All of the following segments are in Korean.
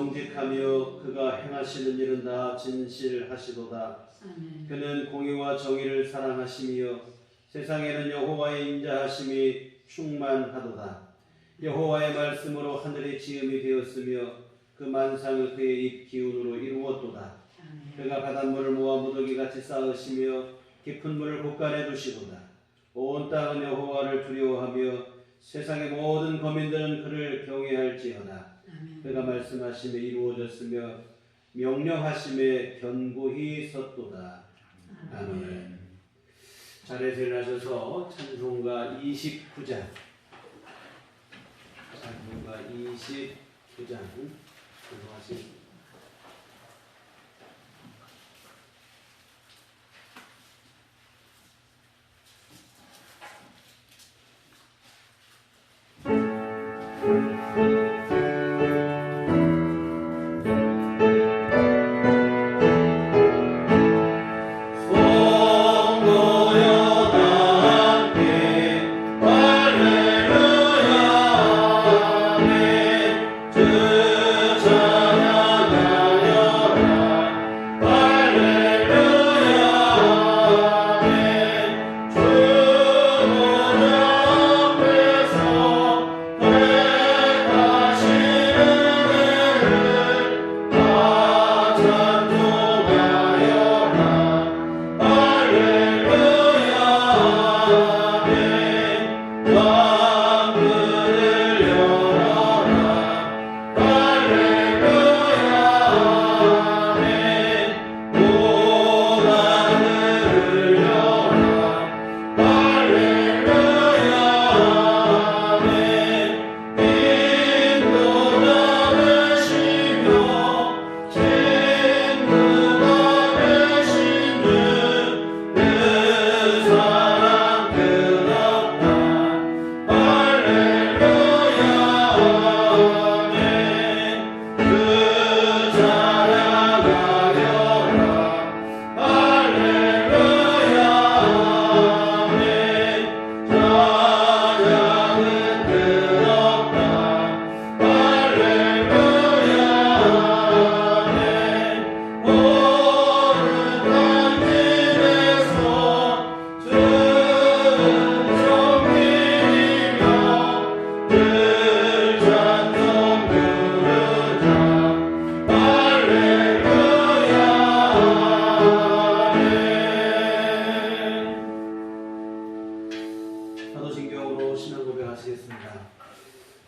정직하며 그가 행하시는 일은 다 진실하시도다. 그는 공의와 정의를 사랑하시며 세상에는 여호와의 인자하심이 충만하도다. 여호와의 말씀으로 하늘이 지음이 되었으며 그 만상을 그의 입 기운으로 이루었도다. 그가 바닷물을 모아 무더기같이 쌓으시며 깊은 물을 곳간에 두시도다. 온 땅은 여호와를 두려워하며 세상의 모든 거민들은 그를 경외할지어다. 그가 말씀하심에 이루어졌으며 명령하심에 견고히 섰도다. 아멘. 자리에서 일어나셔서 찬송가 29장 찬송하십니다.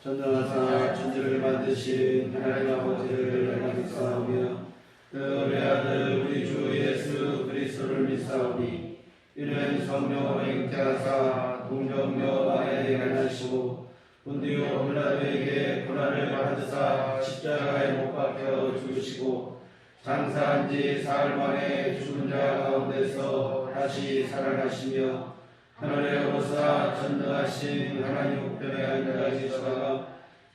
전능하사 천지를 만드신 하나님 아버지를 내가 믿사오며 그 어린 아들 우리 주 예수 그리스도를 믿사오니 이는 성령으로 잉태하사 동정녀 마리아에게 나시고 본디오 빌라도에게 고난을 받으사 십자가에 못 박혀 죽으시고 장사한 지 사흘 만에 죽은 자 가운데서 다시 살아나시며 하늘에 오르사 전능하신 하나님 우편에 앉아 계시다가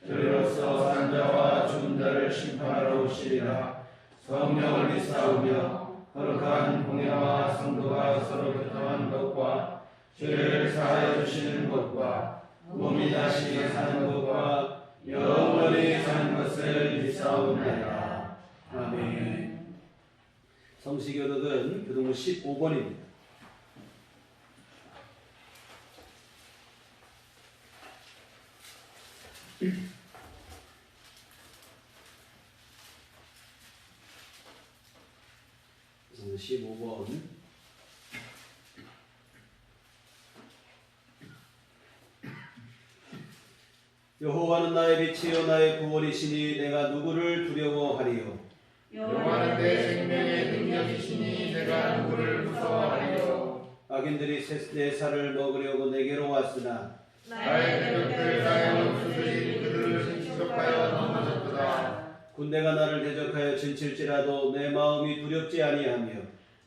저리로서 산 자와 죽은 자를 심판하러 오시리라. 성령을 믿사오며 거룩한 공예와 성도가 서로 교통한 것과 죄를 사하여 주시는 것과 몸이 다시 사는 것과 영원히 사는 것을 믿사옵나이다. 아멘. 성시교독은 교독문 15번입니다. 그래서 15번 여호와는 나의 빛이요 나의 구원이시니 내가 누구를 두려워하리요. 여호와는 내 생명의 능력이시니 내가 누구를 무서워하리요. 악인들이 내 살을 먹으려고 내게로 왔으나 나의 대적들 나의 원수들이 그들을 지적하여 넘어졌도다. 군대가 나를 대적하여 진칠지라도 내 마음이 두렵지 아니하며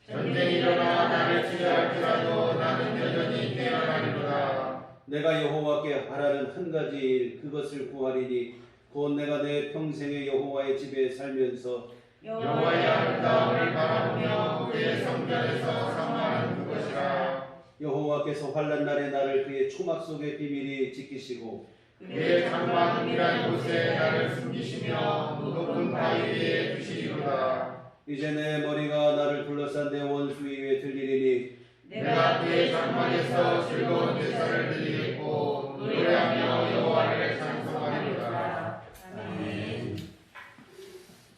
전쟁이 일어나 나를 취할지라도 나는 여전히 깨어나리로다. 내가 여호와께 바라는 한 가지 일 그것을 구하리니 곧 내가 내 평생의 여호와의 집에 살면서 여호와의 아름다움을 바라보며 그의 성전에서 사모하는 그것이라. 여호와께서 환난 날에 나를 그의 초막 속의 비밀이 지키시고 그의 장막 은밀한 곳에 나를 숨기시며 높은 바위 위에 두시리로다. 이제 내 머리가 나를 둘러싼 내 원수 위에 들리리니 내가 그의 장막에서 즐거운 제사를 드리겠고 노래하며 여호와를 찬송하리로다. 아멘.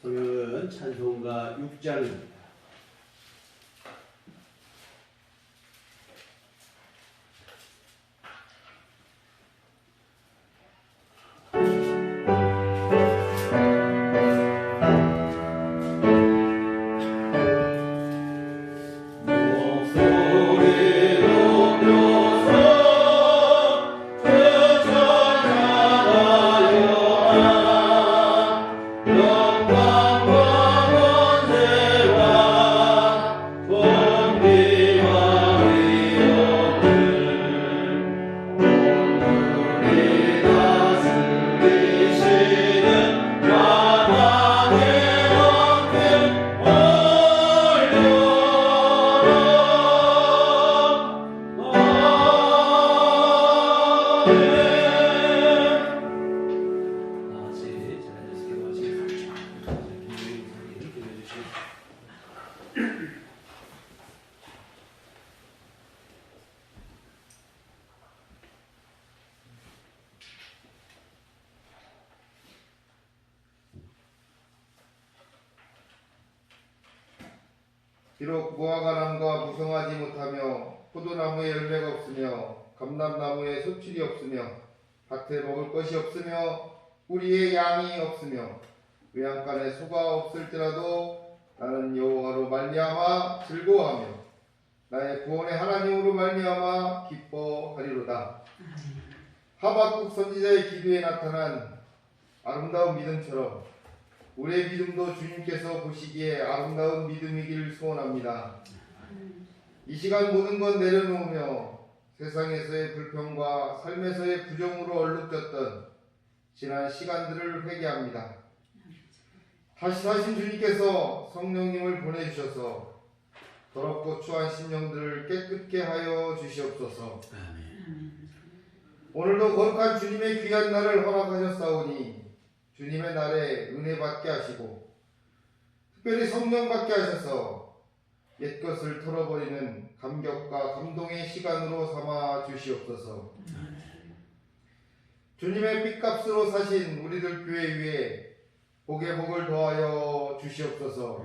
오늘은 찬송가 6장입니다. 비록 무화과 나무가 무성하지 못하며 포도나무에 열매가 없으며 감람나무에 소출이 없으며 밭에 먹을 것이 없으며 우리의 양이 없으며 외양간에 소가 없을지라도 나는 여호와로 말미암아 즐거워하며 나의 구원의 하나님으로 말미암아 기뻐하리로다. 하박국 선지자의 기도에 나타난 아름다운 믿음처럼 우리의 믿음도 주님께서 보시기에 아름다운 믿음이기를 소원합니다. 이 시간 모든 것 내려놓으며 세상에서의 불평과 삶에서의 부정으로 얼룩졌던 지난 시간들을 회개합니다. 다시 사신 주님께서 성령님을 보내주셔서 더럽고 추한 심령들을 깨끗게 하여 주시옵소서. 오늘도 거룩한 주님의 귀한 날을 허락하셨사오니 주님의 날에 은혜 받게 하시고 특별히 성령 받게 하셔서 옛것을 털어버리는 감격과 감동의 시간으로 삼아 주시옵소서. 주님의 핏값으로 사신 우리들 교회 위에 복의 복을 더하여 주시옵소서.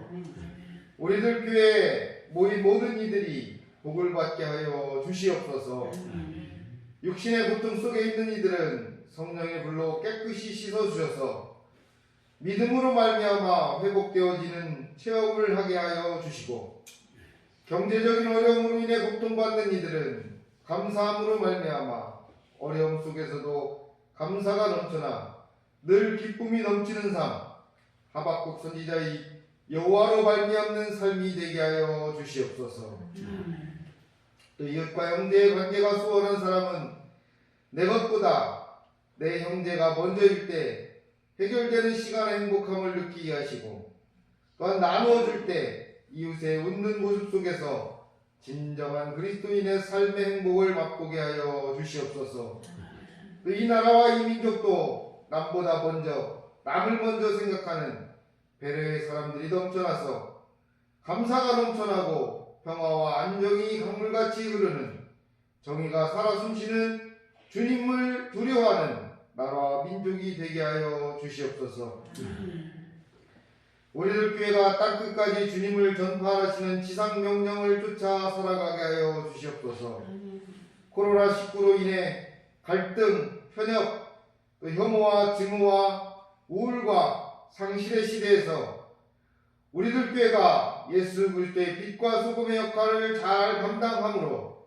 우리들 교회에 모인 모든 이들이 복을 받게 하여 주시옵소서. 육신의 고통 속에 있는 이들은 성령의 불로 깨끗이 씻어주셔서 믿음으로 말미암아 회복되어지는 체험을 하게 하여 주시고 경제적인 어려움으로 인해 고통받는 이들은 감사함으로 말미암아 어려움 속에서도 감사가 넘쳐나 늘 기쁨이 넘치는 삶 하박국 선지자의 여호와로 말미암는 삶이 되게 하여 주시옵소서. 또 이웃과 형제의 관계가 수월한 사람은 내 것보다 내 형제가 먼저일 때 해결되는 시간의 행복함을 느끼게 하시고 또한 나누어줄 때 이웃의 웃는 모습 속에서 진정한 그리스도인의 삶의 행복을 맛보게 하여 주시옵소서. 또 이 나라와 이 민족도 남보다 먼저 남을 먼저 생각하는 배려의 사람들이 넘쳐나서 감사가 넘쳐나고 평화와 안정이 강물같이 흐르는 정의가 살아 숨쉬는 주님을 두려워하는 나라와 민족이 되게 하여 주시옵소서. 우리들 교회가 땅끝까지 주님을 전파하시는 지상 명령을 쫓아 살아가게 하여 주시옵소서. 코로나19로 인해 갈등, 편협, 또 혐오와 증오와 우울과 상실의 시대에서 우리들 교회가 예수 그리스도의 빛과 소금의 역할을 잘 감당함으로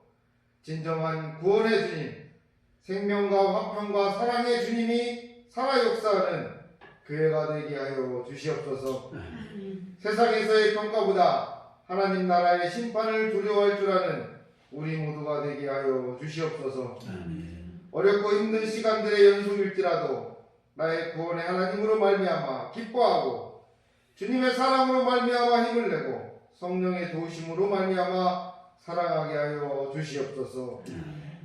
진정한 구원의 주님, 생명과 화평과 사랑의 주님이 살아 역사하는 교회가 되게 하여 주시옵소서. 세상에서의 평가보다 하나님 나라의 심판을 두려워할 줄 아는 우리 모두가 되게 하여 주시옵소서. 어렵고 힘든 시간들의 연속일지라도 나의 구원의 하나님으로 말미암아 기뻐하고 주님의 사랑으로 말미암아 힘을 내고 성령의 도우심으로 말미암아 사랑하게 하여 주시옵소서.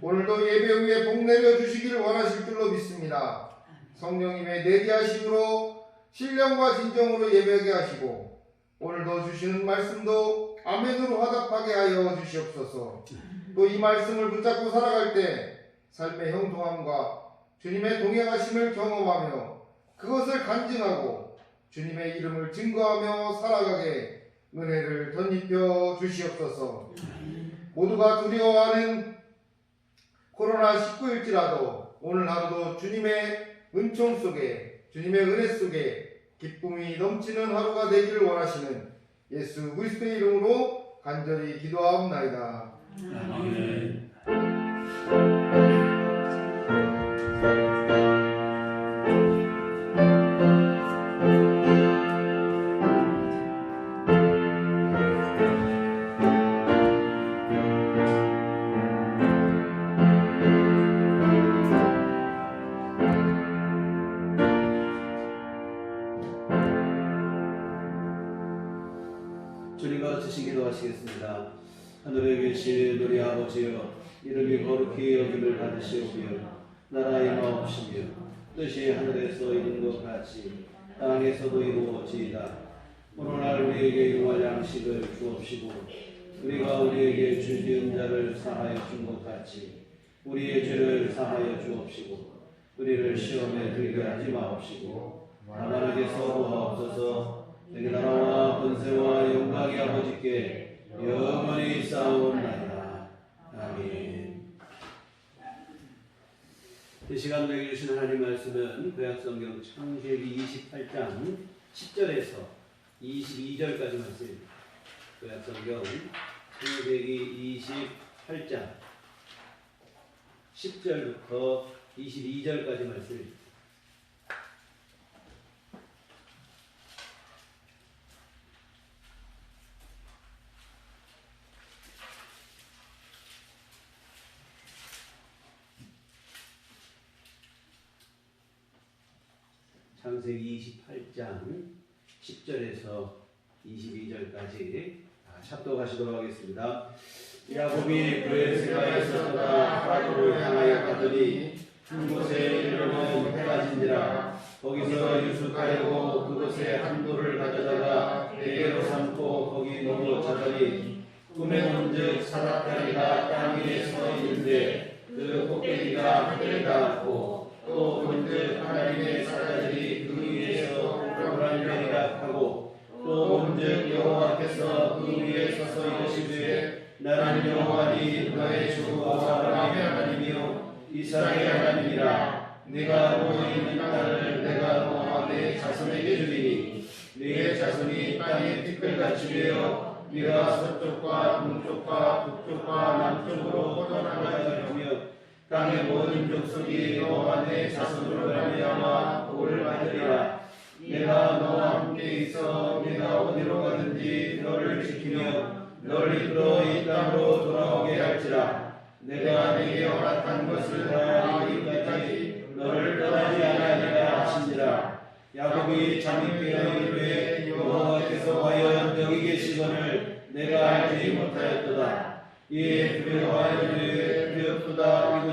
오늘도 예배 후에 복 내려 주시기를 원하실 줄로 믿습니다. 성령님의 내리하심으로 신령과 진정으로 예배하게 하시고 오늘도 주시는 말씀도 아멘으로 화답하게 하여 주시옵소서. 또 이 말씀을 붙잡고 살아갈 때 삶의 형통함과 주님의 동행하심을 경험하며 그것을 간증하고 주님의 이름을 증거하며 살아가게 은혜를 덧입혀 주시옵소서. 모두가 두려워하는 코로나19일지라도 오늘 하루도 주님의 은총 속에 주님의 은혜 속에 기쁨이 넘치는 하루가 되기를 원하시는 예수 그리스도의 이름으로 간절히 기도하옵나이다. 아멘. 주님과 같이 기도하시겠습니다. 하늘에 계신 우리 아버지여, 이름이 거룩히 여김을 받으시오며 나라 임하옵시며 뜻이 하늘에서 이룬 것 같이 땅에서도 이루어지이다. 오늘날 우리에게 용할 양식을 주옵시고 우리가 우리에게 죄 지은 자를 사하여 준 것 같이 우리의 죄를 사하여 주옵시고 우리를 시험에 들게 하지 마옵시고 다만 에게서 도하옵소서. 내게 나라와 권세와 영광이 아버지께 영원히 쌓아옵나이다. 아멘. 이 시간 우리에게 주신 하나님 말씀은 구약성경 창세기 28장 10절에서 22절까지 말씀입니다. 구약성경 창세기 28장 10절부터 22절까지 말씀입니다. 창세기 28장 10절에서 22절까지 합독하시도록 하겠습니다. 야곱이 브에세바에 있었다가 파라도를 향하여 가더니 한 곳에 이르러는 해가 진지라. 거기서 유숙하려고 그곳에 한 돌을 가져다가 베개로 삼고 거기 누워 자더니 꿈에 본즉 사닥다리가 땅 위에 서 있는데 그 꼭대기가 하늘에 닿았고 또 본즉 하나님의 사자들이 그 위에서 오르락내리락 하고 또 본즉 여호와께서 그 위에 서서 이르시되 나는 여호와니 너의 주 아브라함의 하나님이요 이삭의 하나님이라. 내가 너의 있는 땅을 내가 너와 내 자손에게 주리니 네 자손이 땅의 티끌같이 되어 네가 서쪽과 동쪽과 북쪽과 남쪽으로 뻗어나가게 되며 땅의 모든 족속이 너와 내 자손으로 말미암아 복을 받으리라. 내가 너와 함께 있어 네가 어디로 가든지 너를 지키며 너를 이끌어 이 땅으로 돌아오게 할지라. 내가 네게 허락한 것을 다 이루기까지 너를 떠나지 아니하리라 하신지라. 야곱이 잠이 깨어 이르되 여호와께서 과연 여기 계시거늘 내가 알지 못하였도다. 이에 두려워하여 이르되 두렵도다.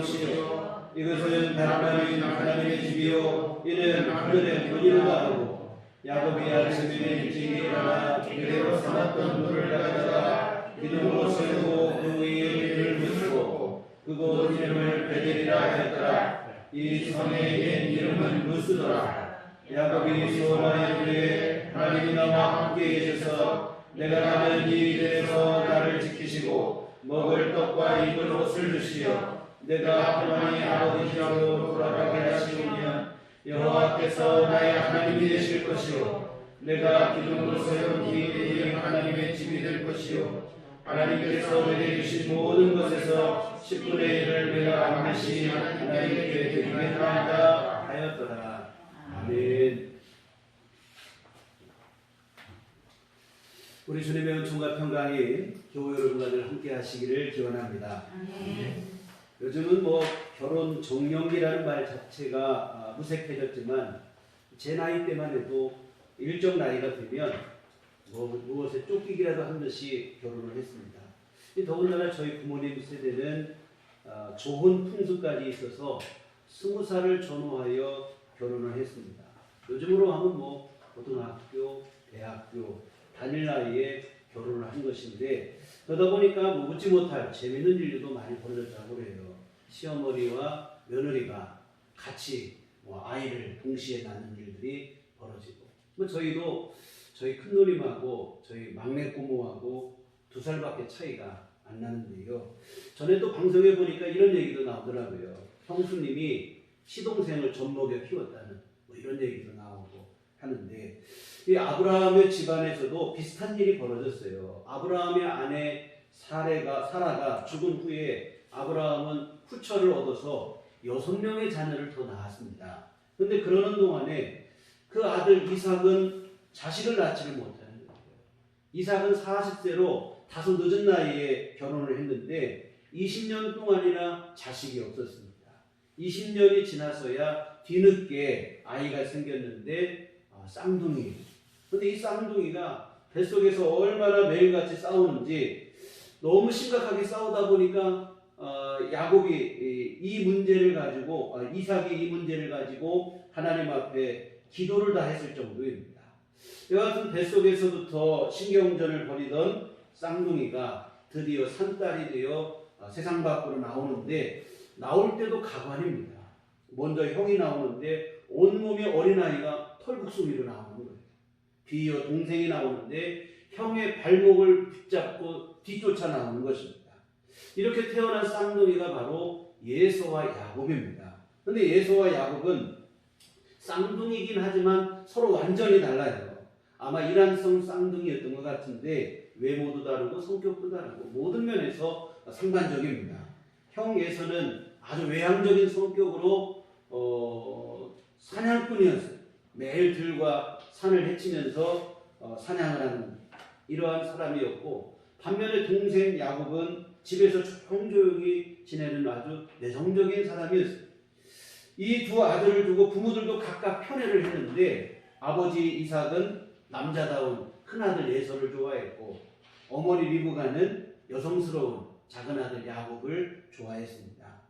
이것은 다름 아닌 하나님의 집이요 이는 하늘의 문이로다 하고 야곱이 아침에 일찍 일어나 그대로 삼았던 돌을 가져다가 기둥으로 세우고 그 위에 불을 붙이고 그곳 이름을 베델이라 하였더라. 이 성의 옛 이름은 루스더라. 야곱이 소원하여 이르되 하나님이 나와 함께 계셔서 내가 가는 이 길에서 나를 지키시고 먹을 떡과 입을 옷을 주시어 내가 평안히 아버지께로 돌아가게 하시면 여호와께서 나의 하나님이 되실 것이요 내가 기둥으로 세운 이 이름 하나님의 집이 될 것이요 하나님께서 내게 주신 모든 것에서 10분의 1을 내가 반드시 하나님께 드리겠나이다 하였더라. 아멘. 우리 주님의 은총과 평강이 교회 여러분들 함께 하시기를 기원합니다. 요즘은 결혼 정년기라는 말 자체가 무색해졌지만 제 나이 때만 해도 일정 나이가 되면 무엇에 쫓기기라도 한 듯이 결혼을 했습니다. 더군다나 저희 부모님 세대는 좋은 풍습까지 있어서 20살을 전후하여 결혼을 했습니다. 요즘으로 하면 고등학교, 대학교 다닐 나이에 결혼을 한 것인데 그러다 보니까 뭐 묻지 못할 재밌는 일도 많이 벌어졌다고 그래요. 시어머니와 며느리가 같이 뭐 아이를 동시에 낳는 일들이 벌어지고 뭐 저희도 저희 큰누님하고 저희 막내 고모하고 2살밖에 차이가 안 나는데요. 전에도 방송에 보니까 이런 얘기도 나오더라고요. 형수님이 시동생을 젖먹여 키웠다는 뭐 이런 얘기도 나오고 하는데 이 아브라함의 집안에서도 비슷한 일이 벌어졌어요. 아브라함의 아내 사라가 죽은 후에 아브라함은 후처를 얻어서 6명의 자녀를 더 낳았습니다. 그런데 그러는 동안에 그 아들 이삭은 자식을 낳지를 못하는 거예요. 이삭은 40세로 다소 늦은 나이에 결혼을 했는데 20년 동안이나 자식이 없었습니다. 20년이 지나서야 뒤늦게 아이가 생겼는데 쌍둥이. 근데 이 쌍둥이가 뱃속에서 얼마나 매일같이 싸우는지 너무 심각하게 싸우다 보니까 야곱이 이 문제를 가지고 이삭이 이 문제를 가지고 하나님 앞에 기도를 다 했을 정도입니다. 여하튼 뱃속에서부터 신경전을 벌이던 쌍둥이가 드디어 산딸이 되어 세상 밖으로 나오는데 나올 때도 가관입니다. 먼저 형이 나오는데 온몸이 어린아이가 털국수미로 나오는 거예요. 뒤이어 동생이 나오는데 형의 발목을 붙잡고 뒤쫓아 나오는 것입니다. 이렇게 태어난 쌍둥이가 바로 예서와 야곱입니다. 그런데 예서와 야곱은 쌍둥이긴 하지만 서로 완전히 달라요. 아마 이란성 쌍둥이였던 것 같은데 외모도 다르고 성격도 다르고 모든 면에서 상반적입니다. 형 예서는 아주 외향적인 성격으로 사냥꾼이었어요. 매일 들과 산을 헤치면서 사냥을 하는 이러한 사람이었고 반면에 동생 야곱은 집에서 조용조용히 지내는 아주 내성적인 사람이었어요. 이 두 아들을 두고 부모들도 각각 편애를 했는데 아버지 이삭은 남자다운 큰아들 예서를 좋아했고 어머니 리브가는 여성스러운 작은아들 야곱을 좋아했습니다.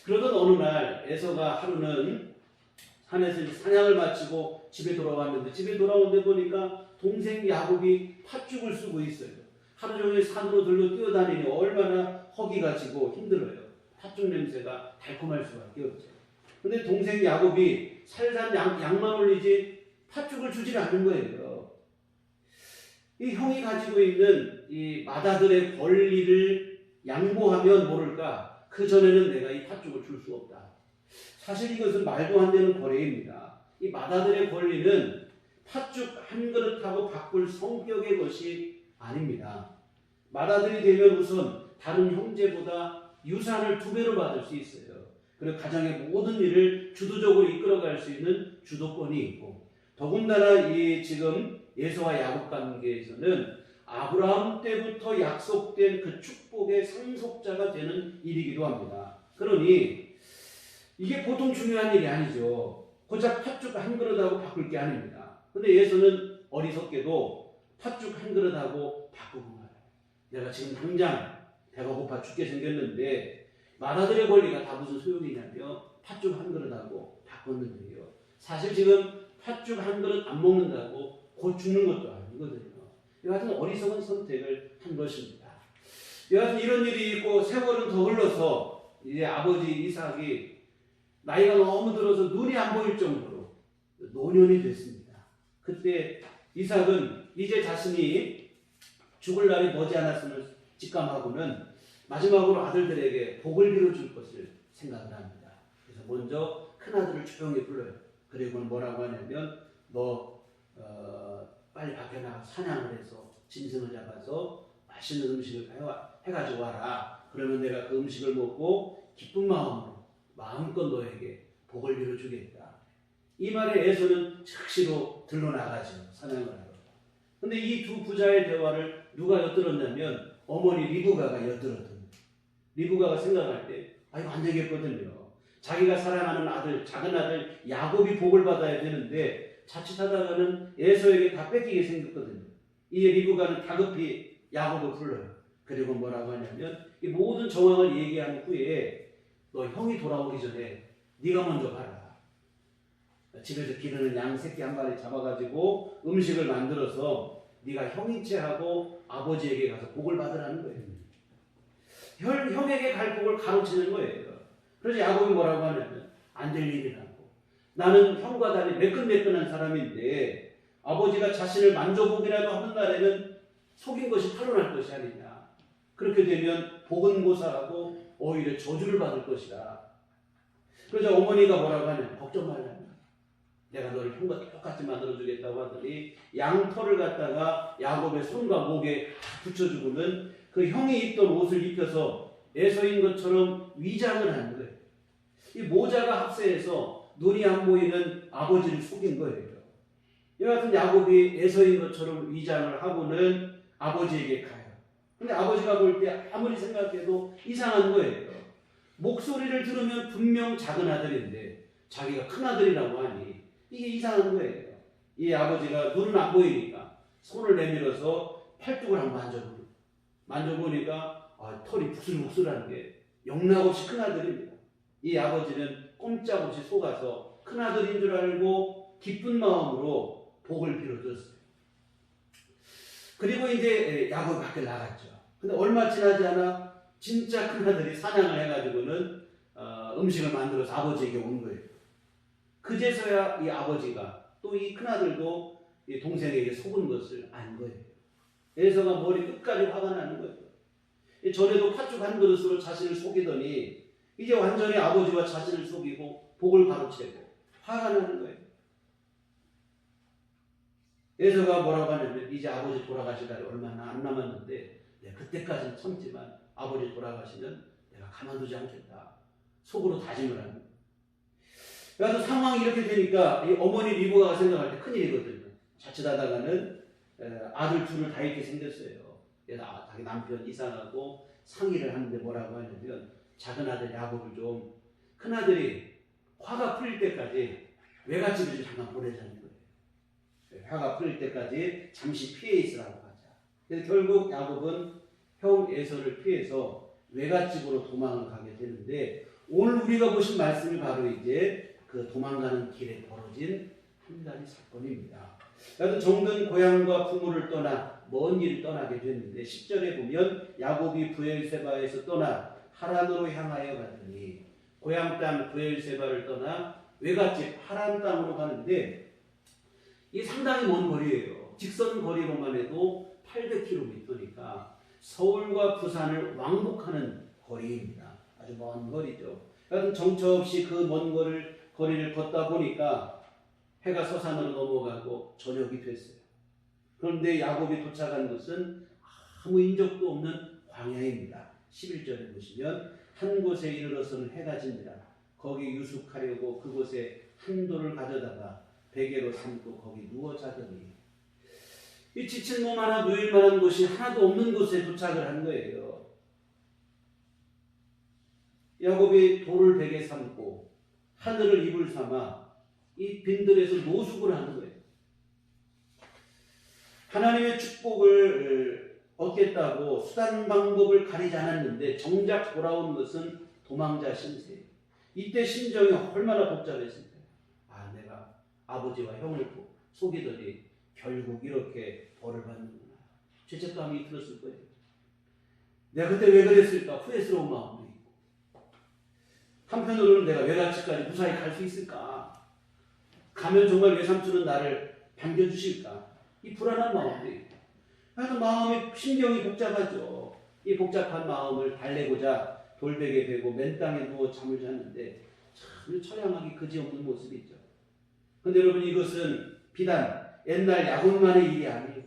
그러던 어느 날 에서가 하루는 산에서 사냥을 마치고 집에 돌아왔는데 집에 돌아오는데 보니까 동생 야곱이 팥죽을 쓰고 있어요. 하루 종일 산으로 들러 뛰어다니니 얼마나 허기가 지고 힘들어요. 팥죽 냄새가 달콤할 수밖에 없죠. 근데 동생 야곱이 살살 양만 올리지 팥죽을 주질 않는 거예요. 이 형이 가지고 있는 이 맏아들의 권리를 양보하면 모를까 그 전에는 내가 이 팥죽을 줄 수 없다. 사실 이것은 말도 안 되는 거래입니다. 이 맏아들의 권리는 팥죽 한 그릇하고 바꿀 성격의 것이 아닙니다. 맏아들이 되면 우선 다른 형제보다 유산을 2배로 받을 수 있어요. 그리고 가정의 모든 일을 주도적으로 이끌어갈 수 있는 주도권이 있고 더군다나 이 지금 예서와 야곱 관계에서는 아브라함 때부터 약속된 그 축복의 상속자가 되는 일이기도 합니다. 그러니 이게 보통 중요한 일이 아니죠. 고작 팥죽 한 그릇하고 바꿀 게 아닙니다. 근데 예서는 어리석게도 팥죽 한 그릇하고 바꾸고 말아요. 내가 지금 당장 배가 고파 죽게 생겼는데 맏아들의 권리가 다 무슨 소용이냐며 팥죽 한 그릇하고 바꿨는데요. 사실 지금 팥죽 한 그릇 안 먹는다고 곧 죽는 것도 아니거든요. 여하튼 어리석은 선택을 한 것입니다. 여하튼 이런 일이 있고 세월은 더 흘러서 이제 아버지 이삭이 나이가 너무 들어서 눈이 안 보일 정도로 노년이 됐습니다. 그때 이삭은 이제 자신이 죽을 날이 머지않았음을 직감하고는 마지막으로 아들들에게 복을 빌어줄 것을 생각을 합니다. 그래서 먼저 큰아들을 조용히 불러요. 그리고 뭐라고 하냐면 너 빨리 밖에 나가 사냥을 해서 짐승을 잡아서 맛있는 음식을 해가지고 와라. 그러면 내가 그 음식을 먹고 기쁜 마음으로 마음껏 너에게 복을 빌어주겠다. 이 말에 에서는 즉시로 들러나가죠. 사냥을 하러. 근데 이 두 부자의 대화를 누가 엿들었냐면 어머니 리브가가 엿들었던. 리브가가 생각할 때 이거 안 되겠거든요. 자기가 사랑하는 아들, 작은 아들 야곱이 복을 받아야 되는데 자칫하다가는 에서에게 다 뺏기게 생겼거든요. 이에 리브가는 다급히 야곱을 불러요. 그리고 뭐라고 하냐면 이 모든 정황을 얘기한 후에 너 형이 돌아오기 전에 네가 먼저 가라. 집에서 기르는 양 새끼 한 마리 잡아가지고 음식을 만들어서 네가 형인체하고 아버지에게 가서 복을 받으라는 거예요. 형에게 갈 복을 가로치는 거예요. 그래서 야곱이 뭐라고 하냐면 안 될 일이라고. 나는 형과 달리 매끈매끈한 사람인데 아버지가 자신을 만져보기라도 하는 날에는 속인 것이 탄로날 것이 아니냐. 그렇게 되면 복은 고사하고 오히려 저주를 받을 것이다. 그래서 어머니가 뭐라고 하냐면 걱정 말라. 내가 너를 형과 똑같이 만들어주겠다고 하더니 양털을 갖다가 야곱의 손과 목에 붙여주고는 그 형이 입던 옷을 입혀서 에서인 것처럼 위장을 한 거예요. 이 모자가 합세해서 눈이 안 보이는 아버지를 속인 거예요. 이와 같은 야곱이 에서인 것처럼 위장을 하고는 아버지에게 가요. 근데 아버지가 볼 때 아무리 생각해도 이상한 거예요. 목소리를 들으면 분명 작은 아들인데 자기가 큰 아들이라고 하니 이게 이상한 거예요. 이 아버지가 눈은 안 보이니까 손을 내밀어서 팔뚝을 한번 만져보니까 털이 북슬북슬한 게 영락없이 큰 아들입니다. 이 아버지는 꼼짝없이 속아서 큰 아들인 줄 알고 기쁜 마음으로 복을 빌어줬어요. 그리고 이제 야곱이 밖에 나갔죠. 근데 얼마 지나지 않아 진짜 큰 아들이 사냥을 해가지고는 음식을 만들어서 아버지에게 온 거예요. 그제서야 이 아버지가 또 이 큰아들도 이 동생에게 속은 것을 안 거예요. 에서가 머리 끝까지 화가 나는 거예요. 전에도 팥죽 한 그릇으로 자신을 속이더니 이제 완전히 아버지와 자신을 속이고 복을 가로채고 화가 나는 거예요. 에서가 뭐라고 하냐면 이제 아버지 돌아가실 날이 얼마나 안 남았는데 내가 그때까지는 참지만 아버지 돌아가시면 내가 가만두지 않겠다. 속으로 다짐을 하는 거예요. 그래서 상황이 이렇게 되니까 이 어머니 리브가가 생각할 때 큰일이거든요. 자칫하다가는 아들 둘을 다 이렇게 생겼어요. 그래서 자기 남편 이상하고 상의를 하는데 뭐라고 하냐면 작은 아들 야곱을 좀 큰아들이 화가 풀릴 때까지 외갓집에 좀 잠깐 보내자는 거예요. 화가 풀릴 때까지 잠시 피해 있으라고 하자. 그래서 결국 야곱은 형 에서를 피해서 외갓집으로 도망을 가게 되는데 오늘 우리가 보신 말씀이 바로 이제 그 도망가는 길에 벌어진 한 가지 사건입니다. 그래서 정든 고향과 부모를 떠나 먼 길을 떠나게 됐는데 10절에 보면 야곱이 브엘세바에서 떠나 하란으로 향하여 가더니 고향 땅 브엘세바를 떠나 외갓집 하란 땅으로 가는데 이 상당히 먼 거리예요. 직선 거리로만 해도 800km니까 서울과 부산을 왕복하는 거리입니다. 아주 먼 거리죠. 그래서 정처 없이 그 먼 거리를 걷다 보니까 해가 서산으로 넘어가고 저녁이 됐어요. 그런데 야곱이 도착한 곳은 아무 인적도 없는 광야입니다. 11절에 보시면 한 곳에 이르러서는 해가 집니다. 거기 유숙하려고 그곳에 한 돌을 가져다가 베개로 삼고 거기 누워 자더니 이 지친 몸 하나 누일 만한 곳이 하나도 없는 곳에 도착을 한 거예요. 야곱이 돌을 베개 삼고 하늘을 이불 삼아 이 빈들에서 노숙을 하는 거예요. 하나님의 축복을 얻겠다고 수단 방법을 가리지 않았는데 정작 돌아온 것은 도망자 신세. 이때 심정이 얼마나 복잡했을까요? 내가 아버지와 형을 속이더니 결국 이렇게 벌을 받는구나. 죄책감이 들었을 거예요. 내가 그때 왜 그랬을까? 후회스러운 마음도 있고. 한편으로는 내가 외갓집까지 무사히 갈 수 있을까? 가면 정말 외삼촌은 나를 반겨주실까? 이 불안한 마음도 있고. 그래서 심경이 복잡하죠. 이 복잡한 마음을 달래고자 돌베개 베고 맨 땅에 누워 잠을 잤는데 참 처량하기 그지없는 모습이죠. 그런데 여러분 이것은 비단 옛날 야곱만의 일이 아니에요.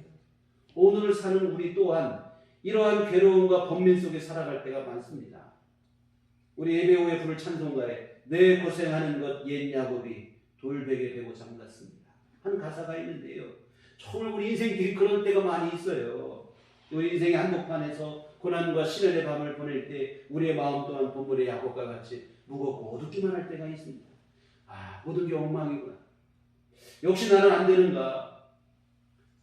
오늘 사는 우리 또한 이러한 괴로움과 번민 속에 살아갈 때가 많습니다. 우리 예배 후에 부를 찬송가에 내 고생하는 것 옛 야곱이 돌베개 베고 잠갔습니다. 한 가사가 있는데요. 정말 우리 인생길이 그런 때가 많이 있어요. 우리 인생의 한복판에서 고난과 시련의 밤을 보낼 때 우리의 마음 또한 본문의 야곱과 같이 무겁고 어둡기만 할 때가 있습니다. 모든 게 엉망이구나. 역시 나는 안 되는가.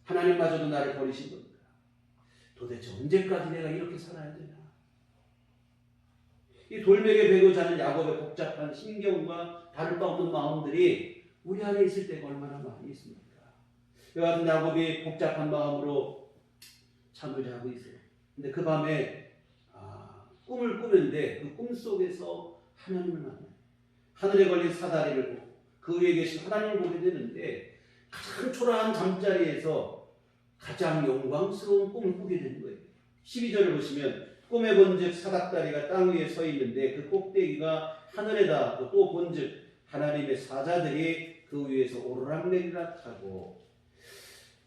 하나님마저도 나를 버리신 건가. 도대체 언제까지 내가 이렇게 살아야 되나. 이 돌베개 베고 자는 야곱의 복잡한 심경과 다를 바 없는 마음들이 우리 안에 있을 때가 얼마나 많이 있습니까? 이와 같은 야곱이 복잡한 마음으로 잠을 자고 있어요. 근데 그 밤에 꿈을 꾸는데 그 꿈 속에서 하나님을 만나요. 하늘에 걸린 사다리를 보고 그 위에 계신 하나님을 보게 되는데 가장 초라한 잠자리에서 가장 영광스러운 꿈을 꾸게 되는 거예요. 12절을 보시면 꿈에 본즉 사닥다리가 땅 위에 서 있는데 그 꼭대기가 하늘에 닿았고 또 본즉 하나님의 사자들이 그 위에서 오르락내리락 하고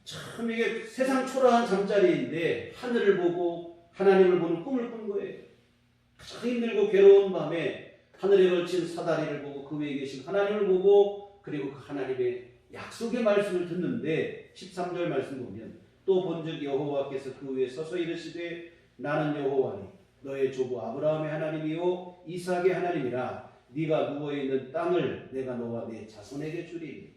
참 이게 세상 초라한 잠자리인데 하늘을 보고 하나님을 보는 꿈을 꾼 거예요. 가장 힘들고 괴로운 밤에 하늘에 걸친 사다리를 보고 그 위에 계신 하나님을 보고 그리고 그 하나님의 약속의 말씀을 듣는데 13절 말씀 보면 또 본즉 여호와께서 그 위에 서서 이르시되 나는 여호와니 너의 조부 아브라함의 하나님이요 이삭의 하나님이라 네가 누워있는 땅을 내가 너와 네 자손에게 주리니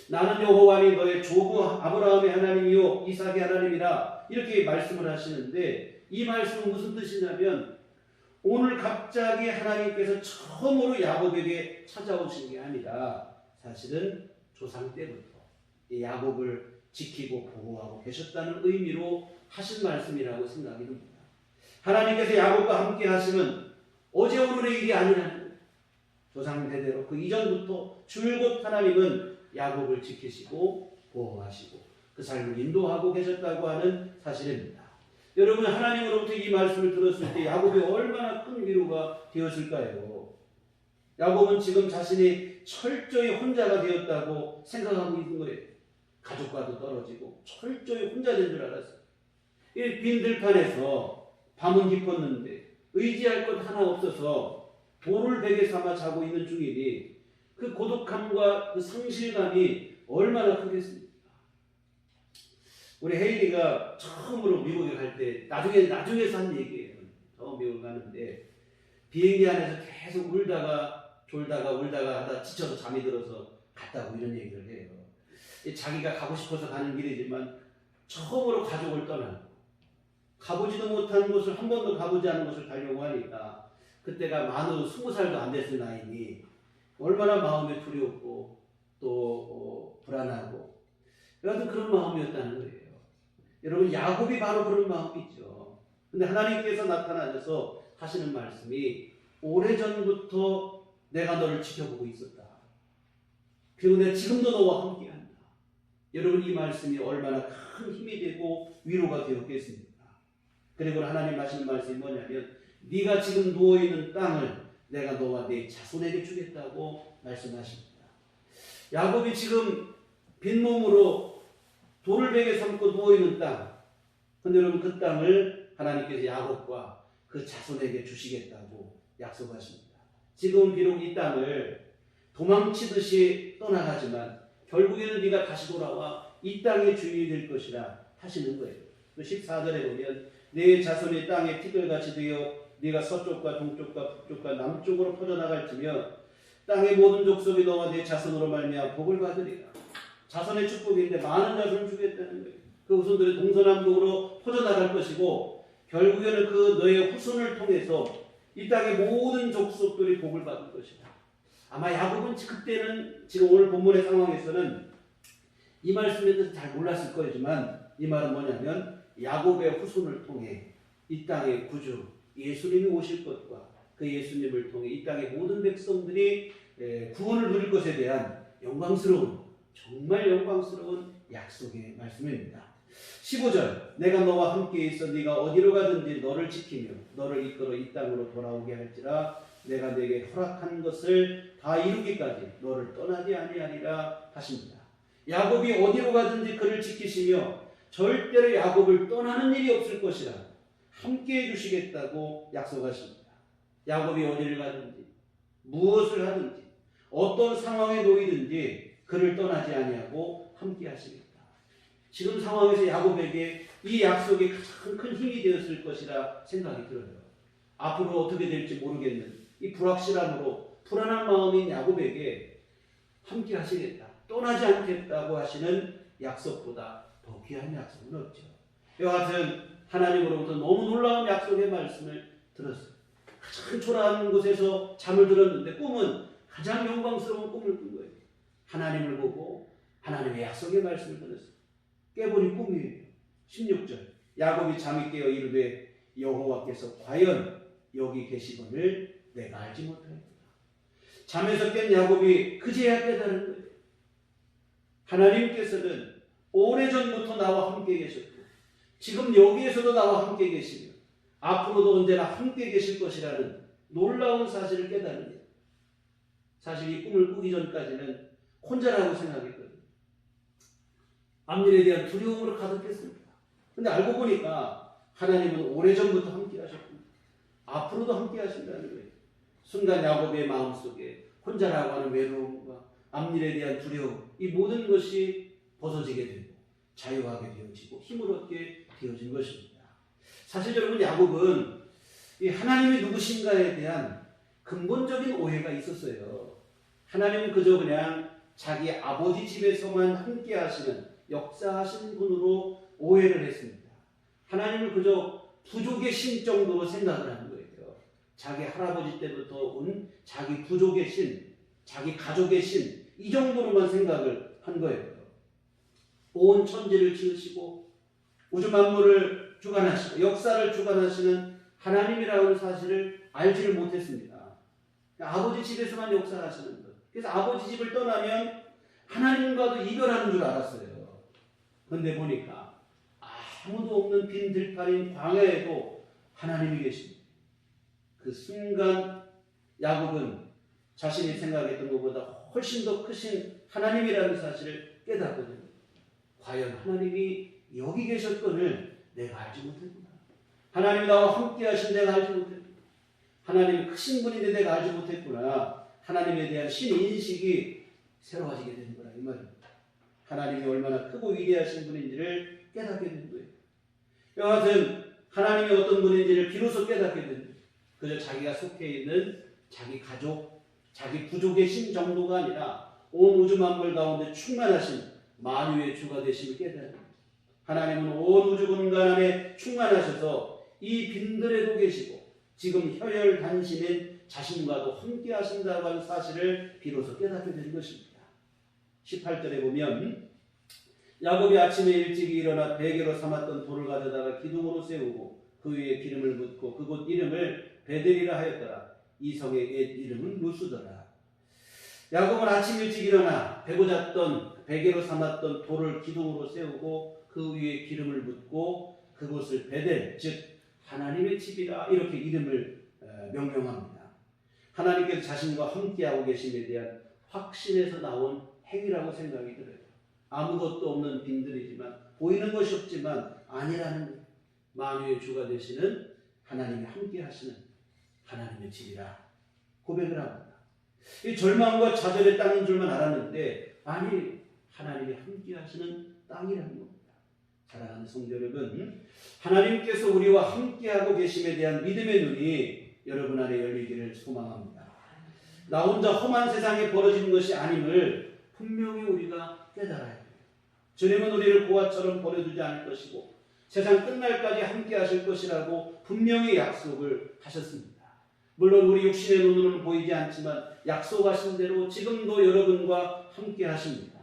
나는 여호와니 너의 조부 아브라함의 하나님이요 이삭의 하나님이라 이렇게 말씀을 하시는데 이 말씀은 무슨 뜻이냐면 오늘 갑자기 하나님께서 처음으로 야곱에게 찾아오신 게 아니라 사실은 조상 때부터 이 야곱을 지키고 보호하고 계셨다는 의미로 하신 말씀이라고 생각이 듭니다. 하나님께서 야곱과 함께 하시는 어제 오늘의 일이 아니라는 거예요. 조상 대대로 그 이전부터 줄곧 하나님은 야곱을 지키시고 보호하시고 그 삶을 인도하고 계셨다고 하는 사실입니다. 여러분 하나님으로부터 이 말씀을 들었을 때 야곱이 얼마나 큰 위로가 되었을까요? 야곱은 지금 자신이 철저히 혼자가 되었다고 생각하고 있는 거예요. 가족과도 떨어지고 철저히 혼자 된 줄 알았어요. 이 빈 들판에서 밤은 깊었는데 의지할 것 하나 없어서 돌을 베개 삼아 자고 있는 중이니 그 고독함과 그 상실감이 얼마나 크겠습니까? 우리 헤이리가 처음으로 미국에 갈 때 나중에서 한 얘기예요. 처음 미국 가는데 비행기 안에서 계속 울다가 졸다가 울다가 하다 지쳐서 잠이 들어서 갔다고 이런 얘기를 해요. 자기가 가고 싶어서 가는 길이지만 처음으로 가족을 떠나고 가보지도 못한 곳을 한 번도 가보지 않은 곳을 가려고 하니까 그때가 만으로 20살도 안 됐을 나이니 얼마나 마음이 두렵고 또 불안하고 여하튼 그런 마음이었다는 거예요. 여러분 야곱이 바로 그런 마음이죠. 근데 하나님께서 나타나셔서 하시는 말씀이 오래전부터 내가 너를 지켜보고 있었다. 그리고 내가 지금도 너와 함께한다. 여러분 이 말씀이 얼마나 큰 힘이 되고 위로가 되었겠습니까? 그리고 하나님 하시는 말씀이 뭐냐면 네가 지금 누워있는 땅을 내가 너와 네 자손에게 주겠다고 말씀하십니다. 야곱이 지금 빈몸으로 돌을 베개 삼고 누워있는 땅. 근데 여러분 그 땅을 하나님께서 야곱과 그 자손에게 주시겠다고 약속하십니다. 지금은 비록 이 땅을 도망치듯이 떠나가지만 결국에는 네가 다시 돌아와 이 땅의 주인이 될 것이라 하시는 거예요. 14절에 보면 네 자손이 땅에 티끌같이 되어 네가 서쪽과 동쪽과 북쪽과 남쪽으로 퍼져나갈지며 땅의 모든 족속이 너와 네 자손으로 말미암아 복을 받으리라. 자손의 축복인데 많은 자손을 주겠다는 거예요. 그 후손들이 동서남북으로 퍼져나갈 것이고 결국에는 그 너의 후손을 통해서 이 땅의 모든 족속들이 복을 받을 것이다. 아마 야곱은 그때는 지금 오늘 본문의 상황에서는 이 말씀에 대해서 잘 몰랐을 거지만 이 말은 뭐냐면 야곱의 후손을 통해 이 땅의 구주 예수님이 오실 것과 그 예수님을 통해 이 땅의 모든 백성들이 구원을 누릴 것에 대한 영광스러운 정말 영광스러운 약속의 말씀입니다. 15절 내가 너와 함께 있어 네가 어디로 가든지 너를 지키며 너를 이끌어 이 땅으로 돌아오게 할지라 내가 네게 허락한 것을 다 이루기까지 너를 떠나지 아니하리라 하십니다. 야곱이 어디로 가든지 그를 지키시며 절대로 야곱을 떠나는 일이 없을 것이라 함께 해주시겠다고 약속하십니다. 야곱이 어디를 가든지 무엇을 하든지 어떤 상황에 놓이든지 그를 떠나지 아니하고 함께 하시겠다. 지금 상황에서 야곱에게 이 약속이 가장 큰 힘이 되었을 것이라 생각이 들어요. 앞으로 어떻게 될지 모르겠는 이 불확실함으로 불안한 마음인 야곱에게 함께 하시겠다, 떠나지 않겠다고 하시는 약속보다 더 귀한 약속은 없죠. 여하튼 하나님으로부터 너무 놀라운 약속의 말씀을 들었어요. 가장 초라한 곳에서 잠을 들었는데 꿈은 가장 영광스러운 꿈을 꾼 거예요. 하나님을 보고 하나님의 약속의 말씀을 들었어요. 깨버린 꿈이에요. 16절 야곱이 잠이 깨어 이르되 여호와께서 과연 여기 계시거늘 내가 알지 못하였구나. 잠에서 깬 야곱이 그제야 깨달은 거예요. 하나님께서는 오래전부터 나와 함께 계셨고 지금 여기에서도 나와 함께 계시며 앞으로도 언제나 함께 계실 것이라는 놀라운 사실을 깨달은 거예요. 사실 이 꿈을 꾸기 전까지는 혼자라고 생각했거든요. 앞일에 대한 두려움으로 가득했습니다. 근데 알고 보니까 하나님은 오래전부터 함께 하셨고 앞으로도 함께 하신다는 거예요. 순간 야곱의 마음속에 혼자라고 하는 외로움과 앞일에 대한 두려움, 이 모든 것이 벗어지게 되고 자유하게 되어지고 힘을 얻게 되어진 것입니다. 사실 여러분, 야곱은 이 하나님이 누구신가에 대한 근본적인 오해가 있었어요. 하나님은 그저 그냥 자기 아버지 집에서만 함께 하시는 역사하신 분으로 오해를 했습니다. 하나님을 그저 부족의 신 정도로 생각을 하는 거예요. 자기 할아버지 때부터 온 자기 부족의 신, 자기 가족의 신, 이 정도로만 생각을 한 거예요. 온 천지를 지으시고 우주 만물을 주관하시고 역사를 주관하시는 하나님이라는 사실을 알지를 못했습니다. 아버지 집에서만 역사하시는 것. 그래서 아버지 집을 떠나면 하나님과도 이별하는 줄 알았어요. 그런데 보니까 아무도 없는 빈 들판인 광야에도 하나님이 계십니다. 그 순간 야곱은 자신이 생각했던 것보다 훨씬 더 크신 하나님이라는 사실을 깨닫거든요. 과연 하나님이 여기 계셨건을 내가 알지 못했구나. 하나님이 나와 함께 하신 내가 알지 못했구나. 하나님이 크신 분인데 내가 알지 못했구나. 하나님에 대한 신인식이 새로워지게 되는 거라 이 말입니다. 하나님이 얼마나 크고 위대하신 분인지를 깨닫게 되는 거예요. 여하튼 하나님이 어떤 분인지를 비로소 깨닫게 되는 거예요. 그저 자기가 속해 있는 자기 가족, 자기 부족의 신 정도가 아니라 온 우주 만물 가운데 충만하신 만유의 주가 되심을 깨달은 거예요. 하나님은 온 우주 공간 안에 충만하셔서 이 빈들에도 계시고 지금 혈혈단신인 자신과도 함께 하신다고 하는 사실을 비로소 깨닫게 된 것입니다. 18절에 보면 야곱이 아침에 일찍 일어나 베개로 삼았던 돌을 가져다가 기둥으로 세우고 그 위에 기름을 붓고 그곳 이름을 베델이라 하였더라. 이 성의 옛 이름은 루스더라. 야곱은 아침 일찍 일어나 베고 잤던 베개로 삼았던 돌을 기둥으로 세우고 그 위에 기름을 붓고 그곳을 베델, 즉 하나님의 집이라 이렇게 이름을 명명합니다. 하나님께서 자신과 함께하고 계심에 대한 확신에서 나온 행위라고 생각이 들어요. 아무것도 없는 빈들이지만 보이는 것이 없지만 아니라는 만유의 주가 되시는 하나님이 함께 하시는 하나님의 집이라 고백을 합니다. 이 절망과 좌절의 땅인 줄만 알았는데 아니 하나님이 함께 하시는 땅이라는 겁니다. 사랑하는 성도 여러분, 하나님께서 우리와 함께하고 계심에 대한 믿음의 눈이 여러분 안에 열리기를 소망합니다. 나 혼자 험한 세상에 벌어지는 것이 아님을 분명히 우리가 깨달아야 돼요. 주님은 우리를 고아처럼 버려두지 않을 것이고 세상 끝날까지 함께 하실 것이라고 분명히 약속을 하셨습니다. 물론 우리 육신의 눈으로는 보이지 않지만 약속하신 대로 지금도 여러분과 함께 하십니다.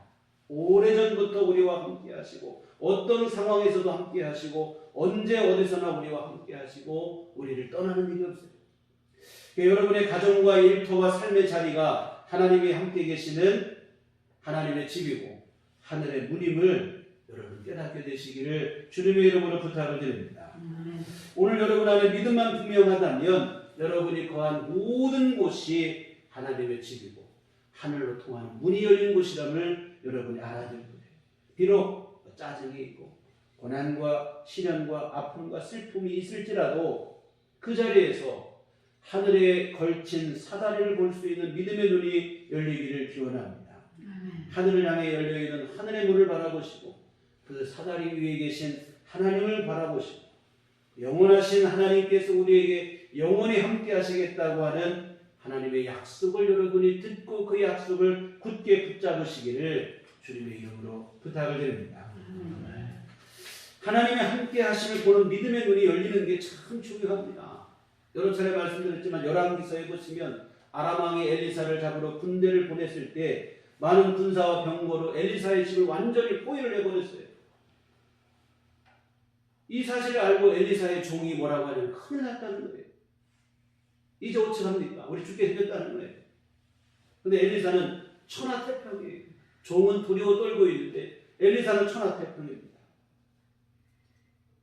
오래전부터 우리와 함께 하시고 어떤 상황에서도 함께 하시고 언제 어디서나 우리와 함께 하시고 우리를 떠나는 일이 없어요. 여러분의 가정과 일터와 삶의 자리가 하나님이 함께 계시는 하나님의 집이고 하늘의 문임을 여러분 깨닫게 되시기를 주님의 이름으로 부탁을 드립니다. 오늘 여러분 안에 믿음만 분명하다면 여러분이 거한 모든 곳이 하나님의 집이고 하늘로 통하는 문이 열린 곳이라는 여러분이 알아야 될 거예요. 비록 짜증이 있고 고난과 시련과 아픔과 슬픔이 있을지라도 그 자리에서 하늘에 걸친 사다리를 볼 수 있는 믿음의 눈이 열리기를 기원합니다. 하늘을 향해 열려있는 하늘의 문을 바라보시고 그 사다리 위에 계신 하나님을 바라보시고 영원하신 하나님께서 우리에게 영원히 함께 하시겠다고 하는 하나님의 약속을 여러분이 듣고 그 약속을 굳게 붙잡으시기를 주님의 이름으로 부탁을 드립니다. 하나님의 함께 하심을 보는 믿음의 눈이 열리는 게 참 중요합니다. 여러 차례 말씀드렸지만 열왕기서에 보시면 아람 왕이 엘리사를 잡으러 군대를 보냈을 때 많은 군사와 병거로 엘리사의 집을 완전히 포위를 해버렸어요. 이 사실을 알고 엘리사의 종이 뭐라고 하냐면 큰일 났다는 거예요. 이제 어찌합니까? 우리 죽게 생겼다는 거예요. 근데 엘리사는 천하태평이에요. 종은 두려워 떨고 있는데 엘리사는 천하태평입니다.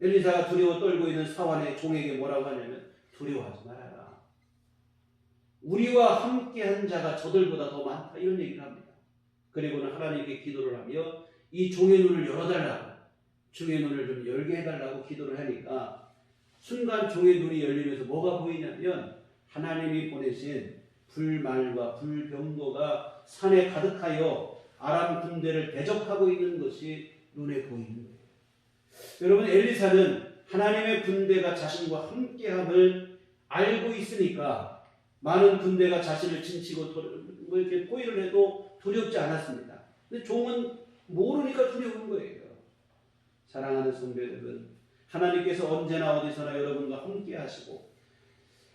엘리사가 두려워 떨고 있는 사환의 종에게 뭐라고 하냐면 두려워하지 말아라. 우리와 함께한 자가 저들보다 더 많다. 이런 얘기를 합니다. 그리고는 하나님께 기도를 하며 이 종의 눈을 열어달라고, 종의 눈을 좀 열게 해달라고 기도를 하니까 순간 종의 눈이 열리면서 뭐가 보이냐면 하나님이 보내신 불말과 불병거가 산에 가득하여 아람 군대를 대적하고 있는 것이 눈에 보이는 거예요. 여러분, 엘리사는 하나님의 군대가 자신과 함께함을 알고 있으니까 많은 군대가 자신을 진치고 뭐 이렇게 포위를 해도 두렵지 않았습니다. 근데 종은 모르니까 두려운 거예요. 사랑하는 성도 여러분, 하나님께서 언제나 어디서나 여러분과 함께 하시고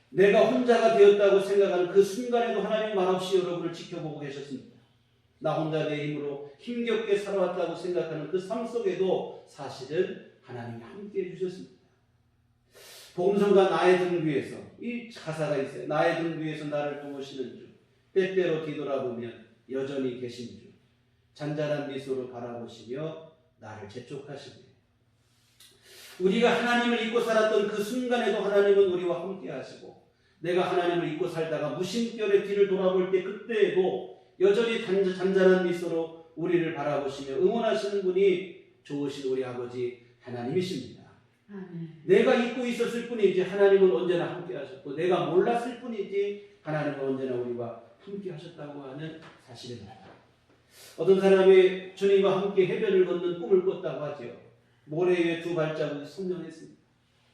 내가 혼자가 되었다고 생각하는 그 순간에도 하나님 말없이 여러분을 지켜보고 계셨습니다. 나 혼자 내 힘으로 힘겹게 살아왔다고 생각하는 그 삶 속에도 사실은 하나님이 함께 해주셨습니다. 복음성가 나의 등 위에서 이 가사가 있어요. 나의 등 위에서 나를 도우시는 주, 때때로 뒤돌아보면 여전히 계신 주, 잔잔한 미소로 바라보시며 나를 재촉하시며 우리가 하나님을 잊고 살았던 그 순간에도 하나님은 우리와 함께 하시고 내가 하나님을 잊고 살다가 무심결에 뒤를 돌아볼 때 그때에도 여전히 잔잔한 미소로 우리를 바라보시며 응원하시는 분이 좋으신 우리 아버지 하나님이십니다. 내가 잊고 있었을 뿐이지 하나님은 언제나 함께 하셨고 내가 몰랐을 뿐이지 하나님은 언제나 우리와 함께 하셨다고 하는 사실입니다. 어떤 사람이 주님과 함께 해변을 걷는 꿈을 꿨다고 하죠. 모래 위에 두 발자국이 성령했습니다.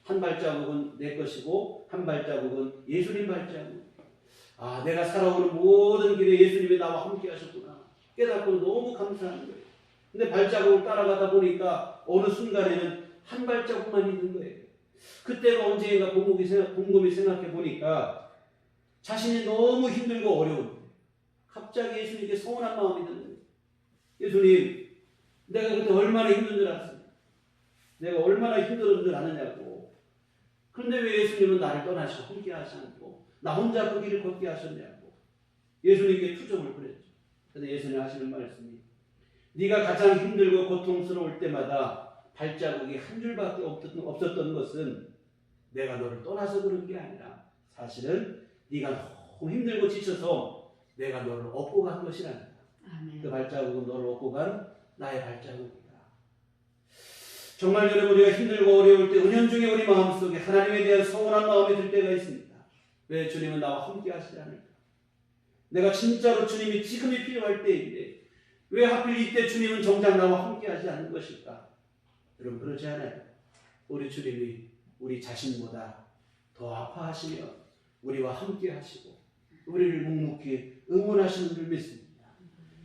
한 발자국은 내 것이고 한 발자국은 예수님 발자국. 아, 내가 살아오는 모든 길에 예수님이 나와 함께 하셨구나 깨닫고 너무 감사한 거예요. 근데 발자국을 따라가다 보니까 어느 순간에는 한 발자국만 있는 거예요. 그때가 언제인가 곰곰이 생각해 보니까 자신이 너무 힘들고 어려운 거예요. 갑자기 예수님께 서운한 마음이 드는 거예요. 예수님, 내가 그때 얼마나 힘든 줄 알았어요. 내가 얼마나 힘들은 줄 아느냐고. 그런데 왜 예수님은 나를 떠나시고 함께 하지 않고 나 혼자 그 길을 걷게 하셨냐고 예수님께 투정을 벌였죠. 그런데 예수님 하시는 말씀이 네가 가장 힘들고 고통스러울 때마다 발자국이 한 줄밖에 없었던 것은 내가 너를 떠나서 그런 게 아니라 사실은 네가 너무 힘들고 지쳐서 내가 너를 업고 간 것이란다. 그 발자국은 너를 업고 간 나의 발자국이다. 정말 여러분, 우리가 힘들고 어려울 때 은연중에 우리 마음속에 하나님에 대한 서운한 마음이 들 때가 있습니다. 왜 주님은 나와 함께 하시지 않을까? 내가 진짜로 주님이 지금이 필요할 때인데 왜 하필 이때 주님은 정작 나와 함께 하지 않는 것일까? 여러분, 그렇지 않아요. 우리 주님이 우리 자신보다 더 아파하시며 우리와 함께 하시고 우리를 묵묵히 응원하시는 줄 믿습니다.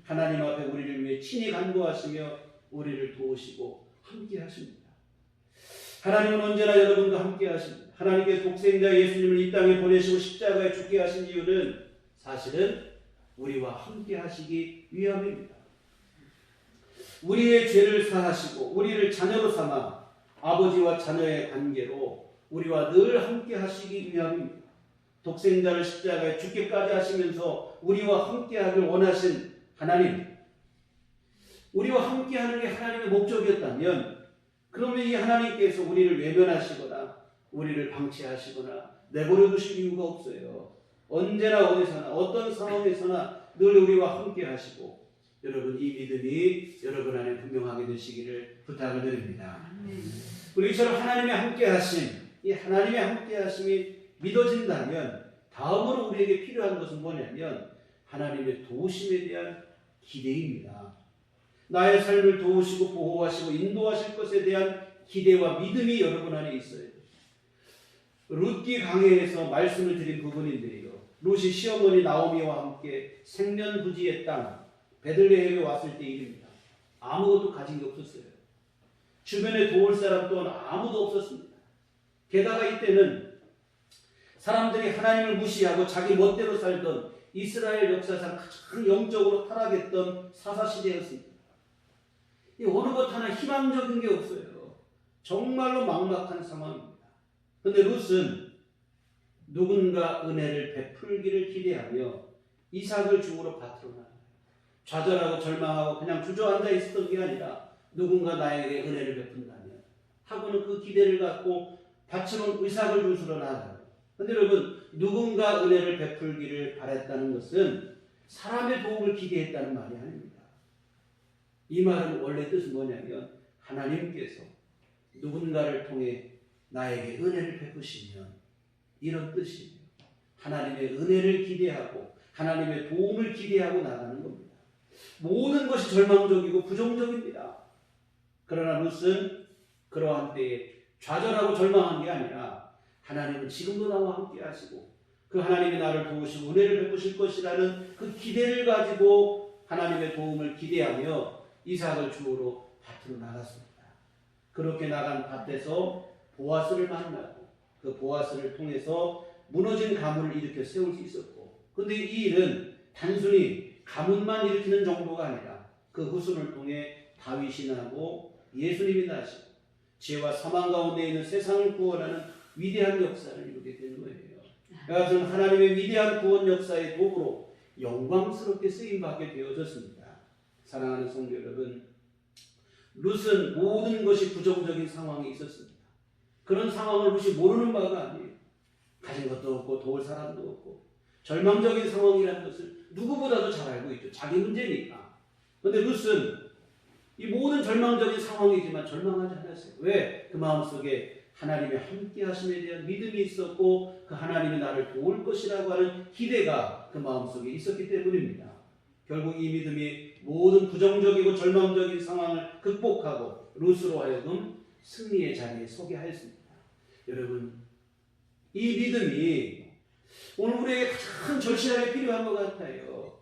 하나님 앞에 우리를 위해 친히 간구하시며 우리를 도우시고 함께 하십니다. 하나님은 언제나 여러분과 함께 하십니다. 하나님께서 독생자 예수님을 이 땅에 보내시고 십자가에 죽게 하신 이유는 사실은 우리와 함께 하시기 위함입니다. 우리의 죄를 사하시고 우리를 자녀로 삼아 아버지와 자녀의 관계로 우리와 늘 함께 하시기 위함입니다. 독생자를 십자가에 죽게까지 하시면서 우리와 함께 하길 원하신 하나님, 우리와 함께 하는 게 하나님의 목적이었다면 그러면 이 하나님께서 우리를 외면하시거나 우리를 방치하시거나 내버려 두실 이유가 없어요. 언제나 어디서나 어떤 상황에서나 늘 우리와 함께 하시고 여러분, 이 믿음이 여러분 안에 분명하게 되시기를 부탁을 드립니다. 우리 이처럼 하나님의 함께 하심, 이 하나님의 함께 하심이 믿어진다면 다음으로 우리에게 필요한 것은 뭐냐면 하나님의 도우심에 대한 기대입니다. 나의 삶을 도우시고 보호하시고 인도하실 것에 대한 기대와 믿음이 여러분 안에 있어요. 룻기 강해에서 말씀을 드린 부분인데요. 룻이 시어머니 나오미와 함께 생면부지의 땅 베들레헴에 왔을 때 일입니다. 아무것도 가진 게 없었어요. 주변에 도울 사람 또한 아무도 없었습니다. 게다가 이때는 사람들이 하나님을 무시하고 자기 멋대로 살던 이스라엘 역사상 가장 영적으로 타락했던 사사시대였습니다. 이 어느 것 하나 희망적인 게 없어요. 정말로 막막한 상황입니다. 그런데 룻은 누군가 은혜를 베풀기를 기대하며 이삭을 죽으러 밭으로 나가요. 좌절하고 절망하고 그냥 주저앉아 있었던 게 아니라 누군가 나에게 은혜를 베푼다면 하고는 그 기대를 갖고 밭으로 이삭을 주스러 나가요. 그런데 여러분, 누군가 은혜를 베풀기를 바랬다는 것은 사람의 도움을 기대했다는 말이 아닙니다. 이 말은 원래 뜻은 뭐냐면 하나님께서 누군가를 통해 나에게 은혜를 베푸시면 이런 뜻이에요. 하나님의 은혜를 기대하고 하나님의 도움을 기대하고 나가는 겁니다. 모든 것이 절망적이고 부정적입니다. 그러나 룻은 그러한 때에 좌절하고 절망한 게 아니라 하나님은 지금도 나와 함께 하시고 그 하나님이 나를 도우시고 은혜를 베푸실 것이라는 그 기대를 가지고 하나님의 도움을 기대하며 이삭을 주우러 밭으로 나갔습니다. 그렇게 나간 밭에서 보아스를 만나고 그 보아스를 통해서 무너진 가문을 일으켜 세울 수 있었고, 그런데 이 일은 단순히 가문만 일으키는 정도가 아니라 그 후손을 통해 다윗이 나고 예수님이 나시고 죄와 사망 가운데 있는 세상을 구원하는 위대한 역사를 이루게 된 거예요. 그것은 하나님의 위대한 구원 역사의 도구로 영광스럽게 쓰임받게 되어졌습니다. 사랑하는 성도 여러분, 룻은 모든 것이 부정적인 상황에 있었습니다. 그런 상황을 룻이 모르는 바가 아니에요. 가진 것도 없고 도울 사람도 없고 절망적인 상황이라는 것을 누구보다도 잘 알고 있죠. 자기 문제니까. 그런데 룻은 이 모든 절망적인 상황이지만 절망하지 않았어요. 왜? 그 마음속에 하나님의 함께 하심에 대한 믿음이 있었고 그 하나님이 나를 도울 것이라고 하는 기대가 그 마음속에 있었기 때문입니다. 결국 이 믿음이 모든 부정적이고 절망적인 상황을 극복하고 룻으로 하여금 승리의 자리에 서게 하였습니다. 여러분, 이 믿음이 오늘 우리에게 가장 절실하게 필요한 것 같아요.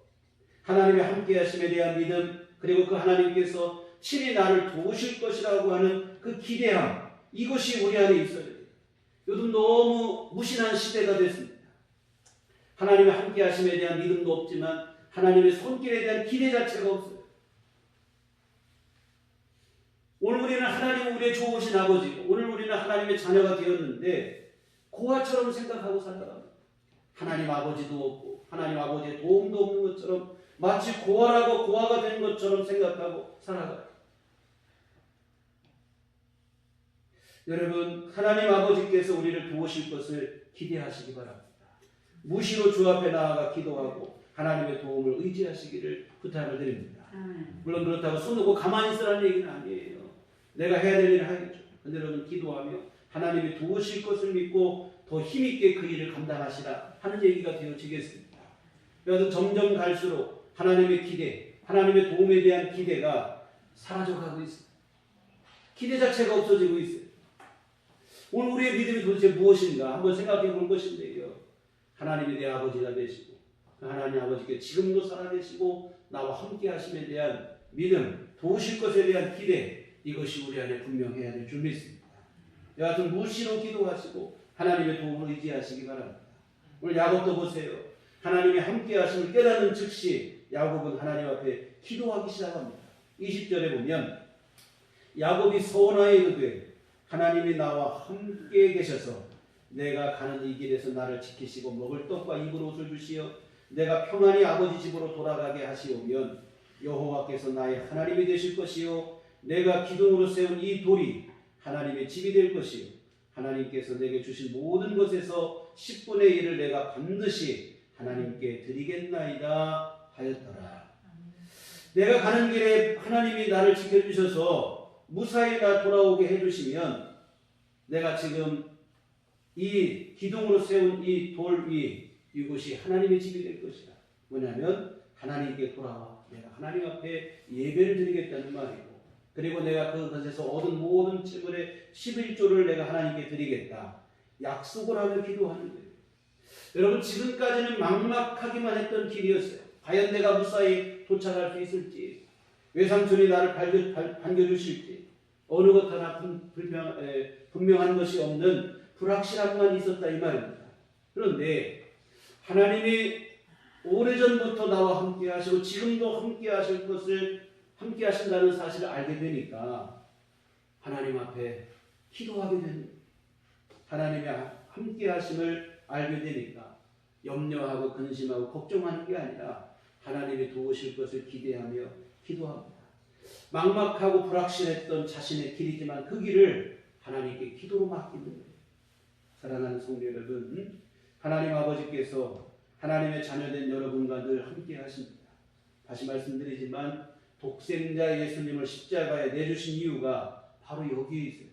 하나님의 함께 하심에 대한 믿음, 그리고 그 하나님께서 친히 나를 도우실 것이라고 하는 그 기대함, 이것이 우리 안에 있어야 돼요. 요즘 너무 무신한 시대가 됐습니다. 하나님의 함께 하심에 대한 믿음도 없지만 하나님의 손길에 대한 기대 자체가 없어요. 오늘 우리는 하나님은 우리의 좋으신 아버지고 오늘 우리는 하나님의 자녀가 되었는데 고아처럼 생각하고 살아갑니다. 하나님 아버지도 없고 하나님 아버지의 도움도 없는 것처럼 마치 고아라고 고아가 된 것처럼 생각하고 살아가요. 여러분, 하나님 아버지께서 우리를 도우실 것을 기대하시기 바랍니다. 무시로 주 앞에 나아가 기도하고 하나님의 도움을 의지하시기를 부탁을 드립니다. 물론 그렇다고 손 놓고 가만히 있으라는 얘기는 아니에요. 내가 해야 될 일을 하겠죠. 그런데 여러분, 기도하며 하나님이 도우실 것을 믿고 더 힘있게 그 일을 감당하시라 하는 얘기가 되어지겠습니다. 여러분, 점점 갈수록 하나님의 기대, 하나님의 도움에 대한 기대가 사라져가고 있습니다. 기대 자체가 없어지고 있어요. 오늘 우리의 믿음이 도대체 무엇인가 한번 생각해 볼 것인데요. 하나님이 내 아버지가 되시고 그 하나님 아버지께 지금도 살아계시고 나와 함께 하심에 대한 믿음, 도우실 것에 대한 기대, 이것이 우리 안에 분명해야 될 줄 믿습니다. 여하튼 무시로 기도하시고 하나님의 도움을 의지하시기 바랍니다. 오늘 야곱도 보세요. 하나님이 함께 하심을 깨닫는 즉시 야곱은 하나님 앞에 기도하기 시작합니다. 20절에 보면 야곱이 서원하여 이르되 하나님이 나와 함께 계셔서 내가 가는 이 길에서 나를 지키시고 먹을 떡과 입을 옷을 주시어 내가 평안히 아버지 집으로 돌아가게 하시오면 여호와께서 나의 하나님이 되실 것이요 내가 기둥으로 세운 이 돌이 하나님의 집이 될 것이요 하나님께서 내게 주신 모든 것에서 10분의 1을 내가 반드시 하나님께 드리겠나이다 하였더라. 내가 가는 길에 하나님이 나를 지켜주셔서 무사히 나 돌아오게 해주시면 내가 지금 이 기둥으로 세운 이 돌 위 이곳이 하나님의 집이 될 것이다. 뭐냐면 하나님께 돌아와 내가 하나님 앞에 예배를 드리겠다는 말이고, 그리고 내가 그것에서 얻은 모든 재물의 11조를 내가 하나님께 드리겠다 약속을 하며 기도하는 거예요. 여러분, 지금까지는 막막하기만 했던 길이었어요. 과연 내가 무사히 도착할 수 있을지, 외삼촌이 나를 반겨주실지, 어느 것 하나 분명한 것이 없는 불확실함만 있었다 이 말입니다. 그런데 하나님이 오래전부터 나와 함께 하시고 지금도 함께 하실 것을 함께 하신다는 사실을 알게 되니까 하나님 앞에 기도하게 됩니다. 하나님의 함께 하심을 알게 되니까 염려하고 근심하고 걱정하는 게 아니라 하나님이 도우실 것을 기대하며 기도합니다. 막막하고 불확실했던 자신의 길이지만 그 길을 하나님께 기도로 맡기는 거예요. 사랑하는 성도 여러분, 하나님 아버지께서 하나님의 자녀된 여러분과 늘 함께 하십니다. 다시 말씀드리지만 독생자 예수님을 십자가에 내주신 이유가 바로 여기에 있어요.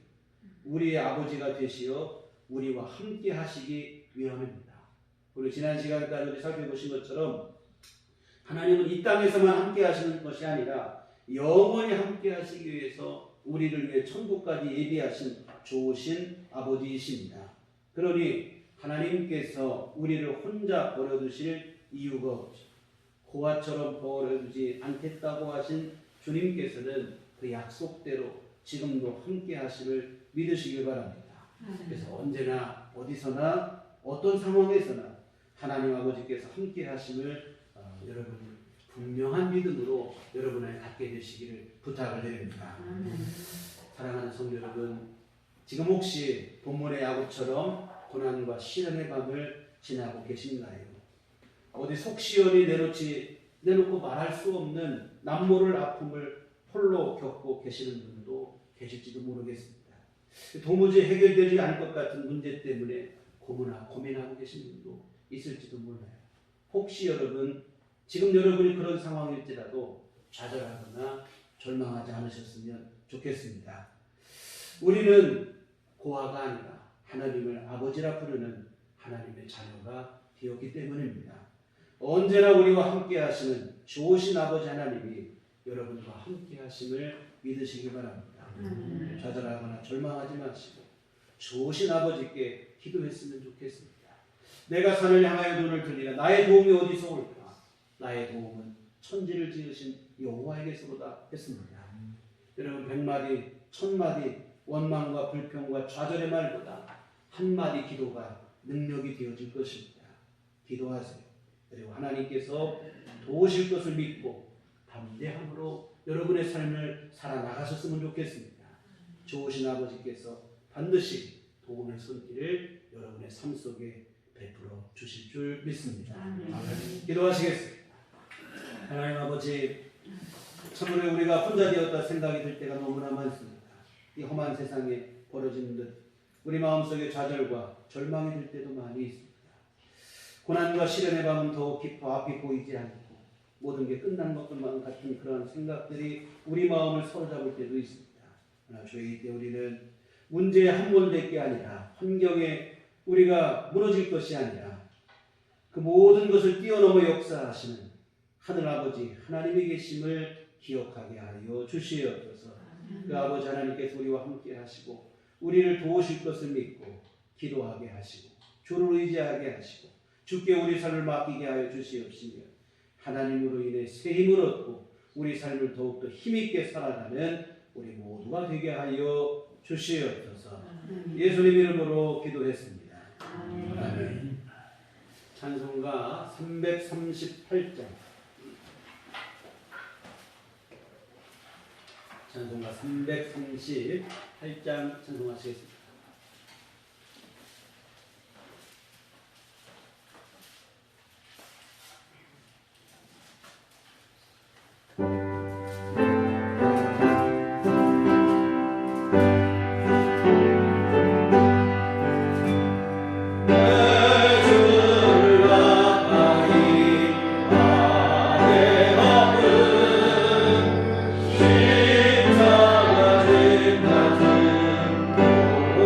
우리의 아버지가 되시어 우리와 함께 하시기 위함입니다. 그리고 지난 시간까지 우리 살펴보신 것처럼 하나님은 이 땅에서만 함께 하시는 것이 아니라 영원히 함께 하시기 위해서 우리를 위해 천국까지 예비하신 좋으신 아버지이십니다. 그러니 하나님께서 우리를 혼자 버려두실 이유가 없죠. 고아처럼 버려두지 않겠다고 하신 주님께서는 그 약속대로 지금도 함께 하심을 믿으시길 바랍니다. 그래서 언제나 어디서나 어떤 상황에서나 하나님 아버지께서 함께 하심을 여러분 분명한 믿음으로 여러분 안에 갖게 되시기를 부탁을 드립니다. 사랑하는 성도 여러분, 지금 혹시 본문의 야곱처럼 고난과 시련의 밤을 지나고 계신가요? 어디 속 시원히 내놓고 말할 수 없는 남모를 아픔을 홀로 겪고 계시는 분도 계실지도 모르겠습니다. 도무지 해결되지 않을 것 같은 문제 때문에 고민하고 계신 분도 있을지도 몰라요. 혹시 지금 여러분이 그런 상황일지라도 좌절하거나 절망하지 않으셨으면 좋겠습니다. 우리는 고아가 아니라 하나님을 아버지라 부르는 하나님의 자녀가 되었기 때문입니다. 언제나 우리와 함께 하시는 좋으신 아버지 하나님이 여러분과 함께 하심을 믿으시기 바랍니다. 좌절하거나 절망하지 마시고 좋으신 아버지께 기도했으면 좋겠습니다. 내가 산을 향하여 눈을 들리라. 나의 도움이 어디서 올까? 나의 도움은 천지를 지으신 여호와에게서로다 했습니다. 여러분 100마디, 1000마디 원망과 불평과 좌절의 말보다 한마디 기도가 능력이 되어질 것입니다. 기도하세요. 그리고 하나님께서 도우실 것을 믿고 담대함으로 여러분의 삶을 살아나가셨으면 좋겠습니다. 좋으신 아버지께서 반드시 도움의 손길을 여러분의 삶 속에 베풀어 주실 줄 믿습니다. 기도하시겠습니다. 하나님 아버지, 참으로 우리가 혼자 되었다 생각이 들 때가 너무나 많습니다. 이 험한 세상에 벌어지는 듯 우리 마음속에 좌절과 절망이 들 때도 많이 있습니다. 고난과 시련의 밤은 더욱 깊어 앞이 보이지 않고 모든 게 끝난 것만 같은 그런 생각들이 우리 마음을 사로잡을 때도 있습니다. 그러나 주의 이때 우리는 문제에 함몰될 게 아니라 환경에 우리가 무너질 것이 아니라 그 모든 것을 뛰어넘어 역사하시는 하늘아버지 하나님의 계심을 기억하게 하여 주시옵소서. 그 아버지 하나님께서 우리와 함께 하시고 우리를 도우실 것을 믿고 기도하게 하시고 주를 의지하게 하시고 주께 우리 삶을 맡기게 하여 주시옵시며 하나님으로 인해 새 힘을 얻고 우리 삶을 더욱더 힘있게 살아가는 우리 모두가 되게 하여 주시옵소서. 예수님 이름으로 기도했습니다. 아멘. 찬송가 338장 찬송가 338장 찬송하시겠습니다. 십자가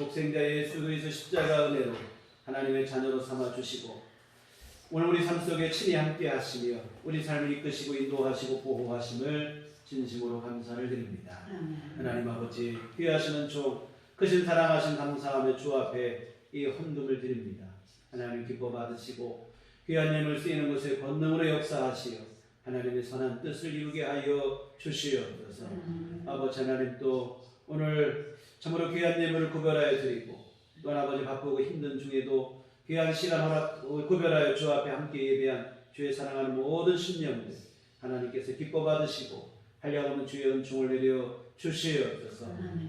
독생자 예수 그리스도 십자가 은혜로 하나님의 자녀로 삼아 주시고 오늘 우리 삶 속에 친히 함께 하시며 우리 삶을 이끄시고 인도하시고 보호하심을 진심으로 감사를 드립니다. 하나님 아버지 귀하시는 종 크신 사랑하신 감사하며 주 앞에 이 헌금을 드립니다. 하나님 기뻐 받으시고 귀한 예물 쓰이는 곳에 권능으로 역사하시어 하나님의 선한 뜻을 이루게 하여 주시옵소서. 아버지 하나님 또 오늘 참으로 귀한 예물을 구별하여 드리고 또 아버지 바쁘고 힘든 중에도 귀한 시간 허락 구별하여 주 앞에 함께 예배한 주의 사랑하는 모든 심령들 하나님께서 기뻐 받으시고 한량없는 주의 은총을 내려 주시옵소서.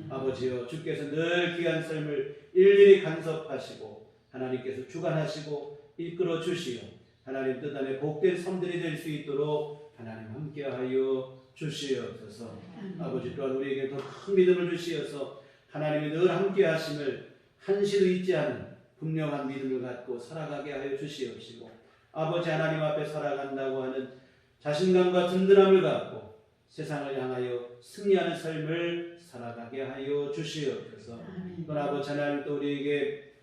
아버지여 주께서 늘 귀한 삶을 일일이 간섭하시고 하나님께서 주관하시고 이끌어 주시어 하나님 뜻 안에 복된 삶들이 될 수 있도록 하나님 함께하여 주시옵소서. 아버지 또한 우리에게 더 큰 믿음을 주시어서 하나님이 늘 함께하심을 한시도 잊지 않은 분명한 믿음을 갖고 살아가게 하여 주시옵시고 아버지 하나님 앞에 살아간다고 하는 자신감과 든든함을 갖고 세상을 향하여 승리하는 삶을 살아가게 하여 주시옵소서. 또 아버지 하나님 또 우리에게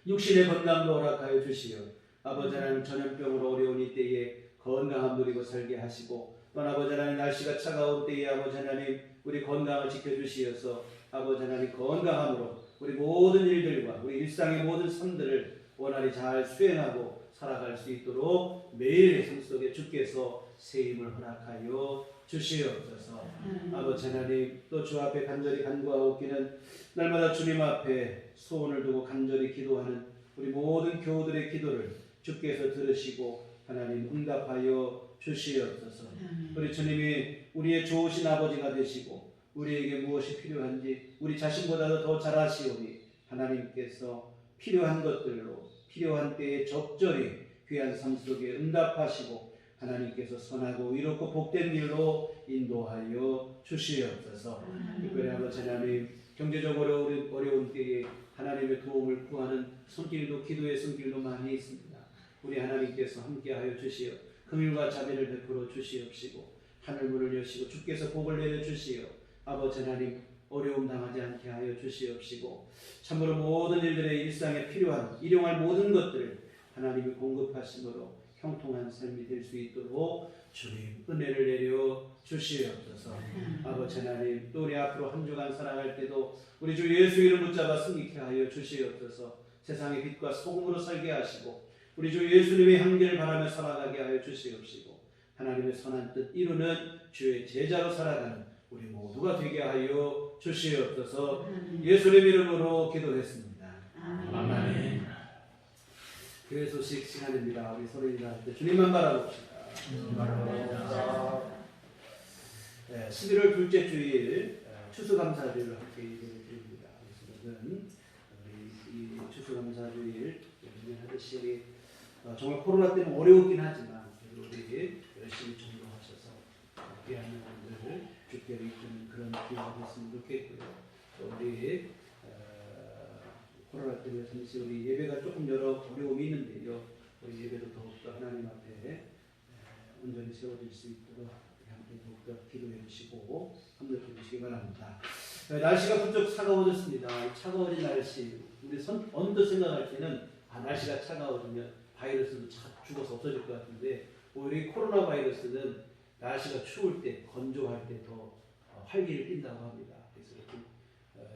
육신의 건강도 허락하여 주시어 아버지 하나님 전염병으로 어려운 이때에 건강함 누리고 살게 하시고 또 아버지 하나님 날씨가 차가운 때에 아버지 하나님 우리 건강을 지켜주시어서 아버지 하나님 건강함으로 우리 모든 일들과 우리 일상의 모든 삶들을 원활히 잘 수행하고 살아갈 수 있도록 매일의 삶 속에 주께서 새 힘을 허락하여 주시옵소서. 아버지 하나님 또 주 앞에 간절히 간구하옵기는 날마다 주님 앞에 소원을 두고 간절히 기도하는 우리 모든 교우들의 기도를 주께서 들으시고 하나님 응답하여 주시옵소서. 우리 주님이 우리의 좋으신 아버지가 되시고 우리에게 무엇이 필요한지 우리 자신보다도 더 잘 아시오니 하나님께서 필요한 것들로 필요한 때에 적절히 귀한 삶 속에 응답하시고 하나님께서 선하고 의롭고 복된 일로 인도하여 주시옵소서. 특별히 아버지 하나님 경제적으로 어려운 때에 하나님의 도움을 구하는 손길도 기도의 손길도 많이 있습니다. 우리 하나님께서 함께하여 주시어 긍휼과 자비를 베풀어 주시옵시고 하늘문을 여시고 주께서 복을 내려 주시어 아버지 하나님 어려움 당하지 않게 하여 주시옵시고 참으로 모든 일들의 일상에 필요한 일용할 모든 것들을 하나님이 공급하심으로 형통한 삶이 될 수 있도록 주님 은혜를 내려 주시옵소서. 아버지 하나님 또 우리 앞으로 한 주간 살아갈 때도 우리 주 예수 이름 붙잡아 승리케 하여 주시옵소서. 세상의 빛과 소금으로 살게 하시고 우리 주 예수님의 향기를 바라며 살아가게 하여 주시옵시고 하나님의 선한 뜻 이루는 주의 제자로 살아가는 우리 모두가 되게 하여 주시옵소서. 예수님 이름으로 기도했습니다. 아멘. 교회 소식 시간입니다. 우리 서로 인사할 때 주님만 바라봅시다. 네, 11월 둘째 주일 추수감사주일을 함께 예배를 드립니다. 그래서는 이 추수감사주일 하듯이 정말 코로나 때문에 어려웠긴 하지만 우리 열심히 전도하셔서 귀한 영혼들을 주께로 이끄는 그런 기회가 됐으면 좋겠고요. 또 우리 코로나 때문에 잠시 우리 예배가 조금 여러 어려움이 있는데요. 우리 예배도 더욱더 하나님 앞에 온전히 세워질 수 있도록 함께 더욱더 기도해 주시고 협력해 주시기 바랍니다. 날씨가 부쩍 차가워졌습니다. 차가워진 날씨 우리 언뜻 생각할 때는 날씨가 차가워지면 바이러스도 죽어서 없어질 것 같은데 오히려 코로나 바이러스는 날씨가 추울 때 건조할 때 더 활기를 띈다고 합니다. 그래서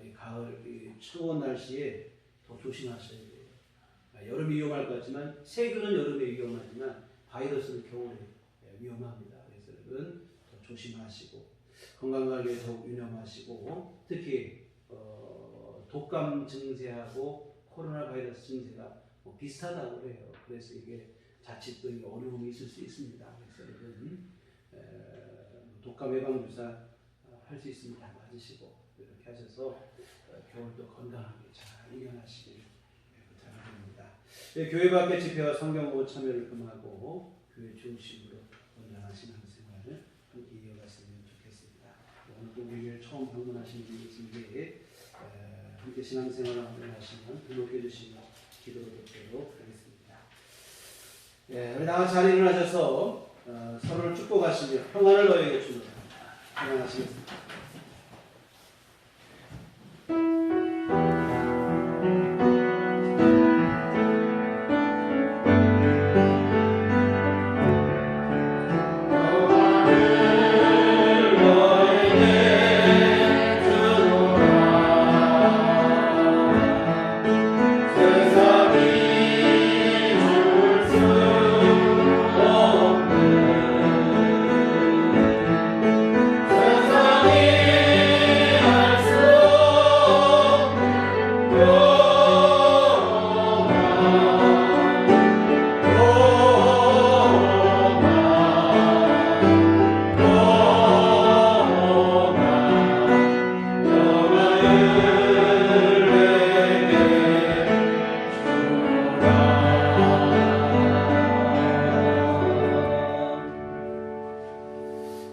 이 가을 이 추운 날씨에 더 조심하셔야 돼요. 여름이 위험할 것 같지만 세균은 여름에 위험하지만 바이러스는 겨울에 위험합니다. 그래서 여러분 더 조심하시고 건강관리에 더욱 유념하시고 특히 독감 증세하고 코로나 바이러스 증세가 비슷하다고 해요. 그래서 이게 자칫 또 어려움이 있을 수 있습니다. 그래서 여러분 독감 예방 주사 할 수 있으면 다 맞으시고 이렇게 하셔서 겨울도 건강하게 잘 이겨나시길 부탁드립니다. 교회 밖의 집회와 성경보고 참여를 금하고 교회 중심으로 건강한 신앙생활을 함께 이어갔으면 좋겠습니다. 오늘 또 우리를 처음 방문하신 분들에게 함께 신앙생활을 하시면 등록해 주시면 기도를 드리도록 하겠습니다. 우리 다 같이 잘 일어나셔서 서로를 축복하시며 평안을 너에게 주노라. 평안하시겠습니다.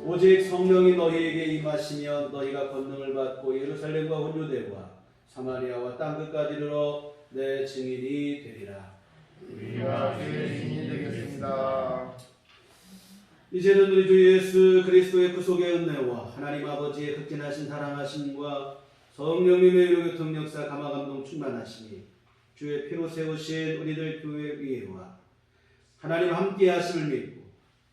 오직 성령이 너희에게 임하시면 너희가 권능을 받고 예루살렘과 온 유대와 사마리아와 땅끝까지 이르러 내 증인이 되리라. 우리가 주의 증인이 되겠습니다. 이제는 우리 주 예수 그리스도의 구속의 은혜와 하나님 아버지의 극진하신 사랑하심과 성령님의 위로교통 역사 감화감동 충만하시니 주의 피로 세우신 우리들 교회 위에와 하나님 함께 하심을 믿고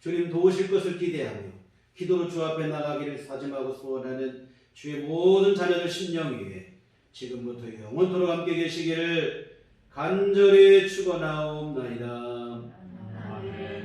주님 도우실 것을 기대하며 기도로 주 앞에 나가기를 사심하고 소원하는 주의 모든 자녀들 심령 위에 지금부터 영원토록 함께 계시기를 간절히 축원하옵나이다. 아멘.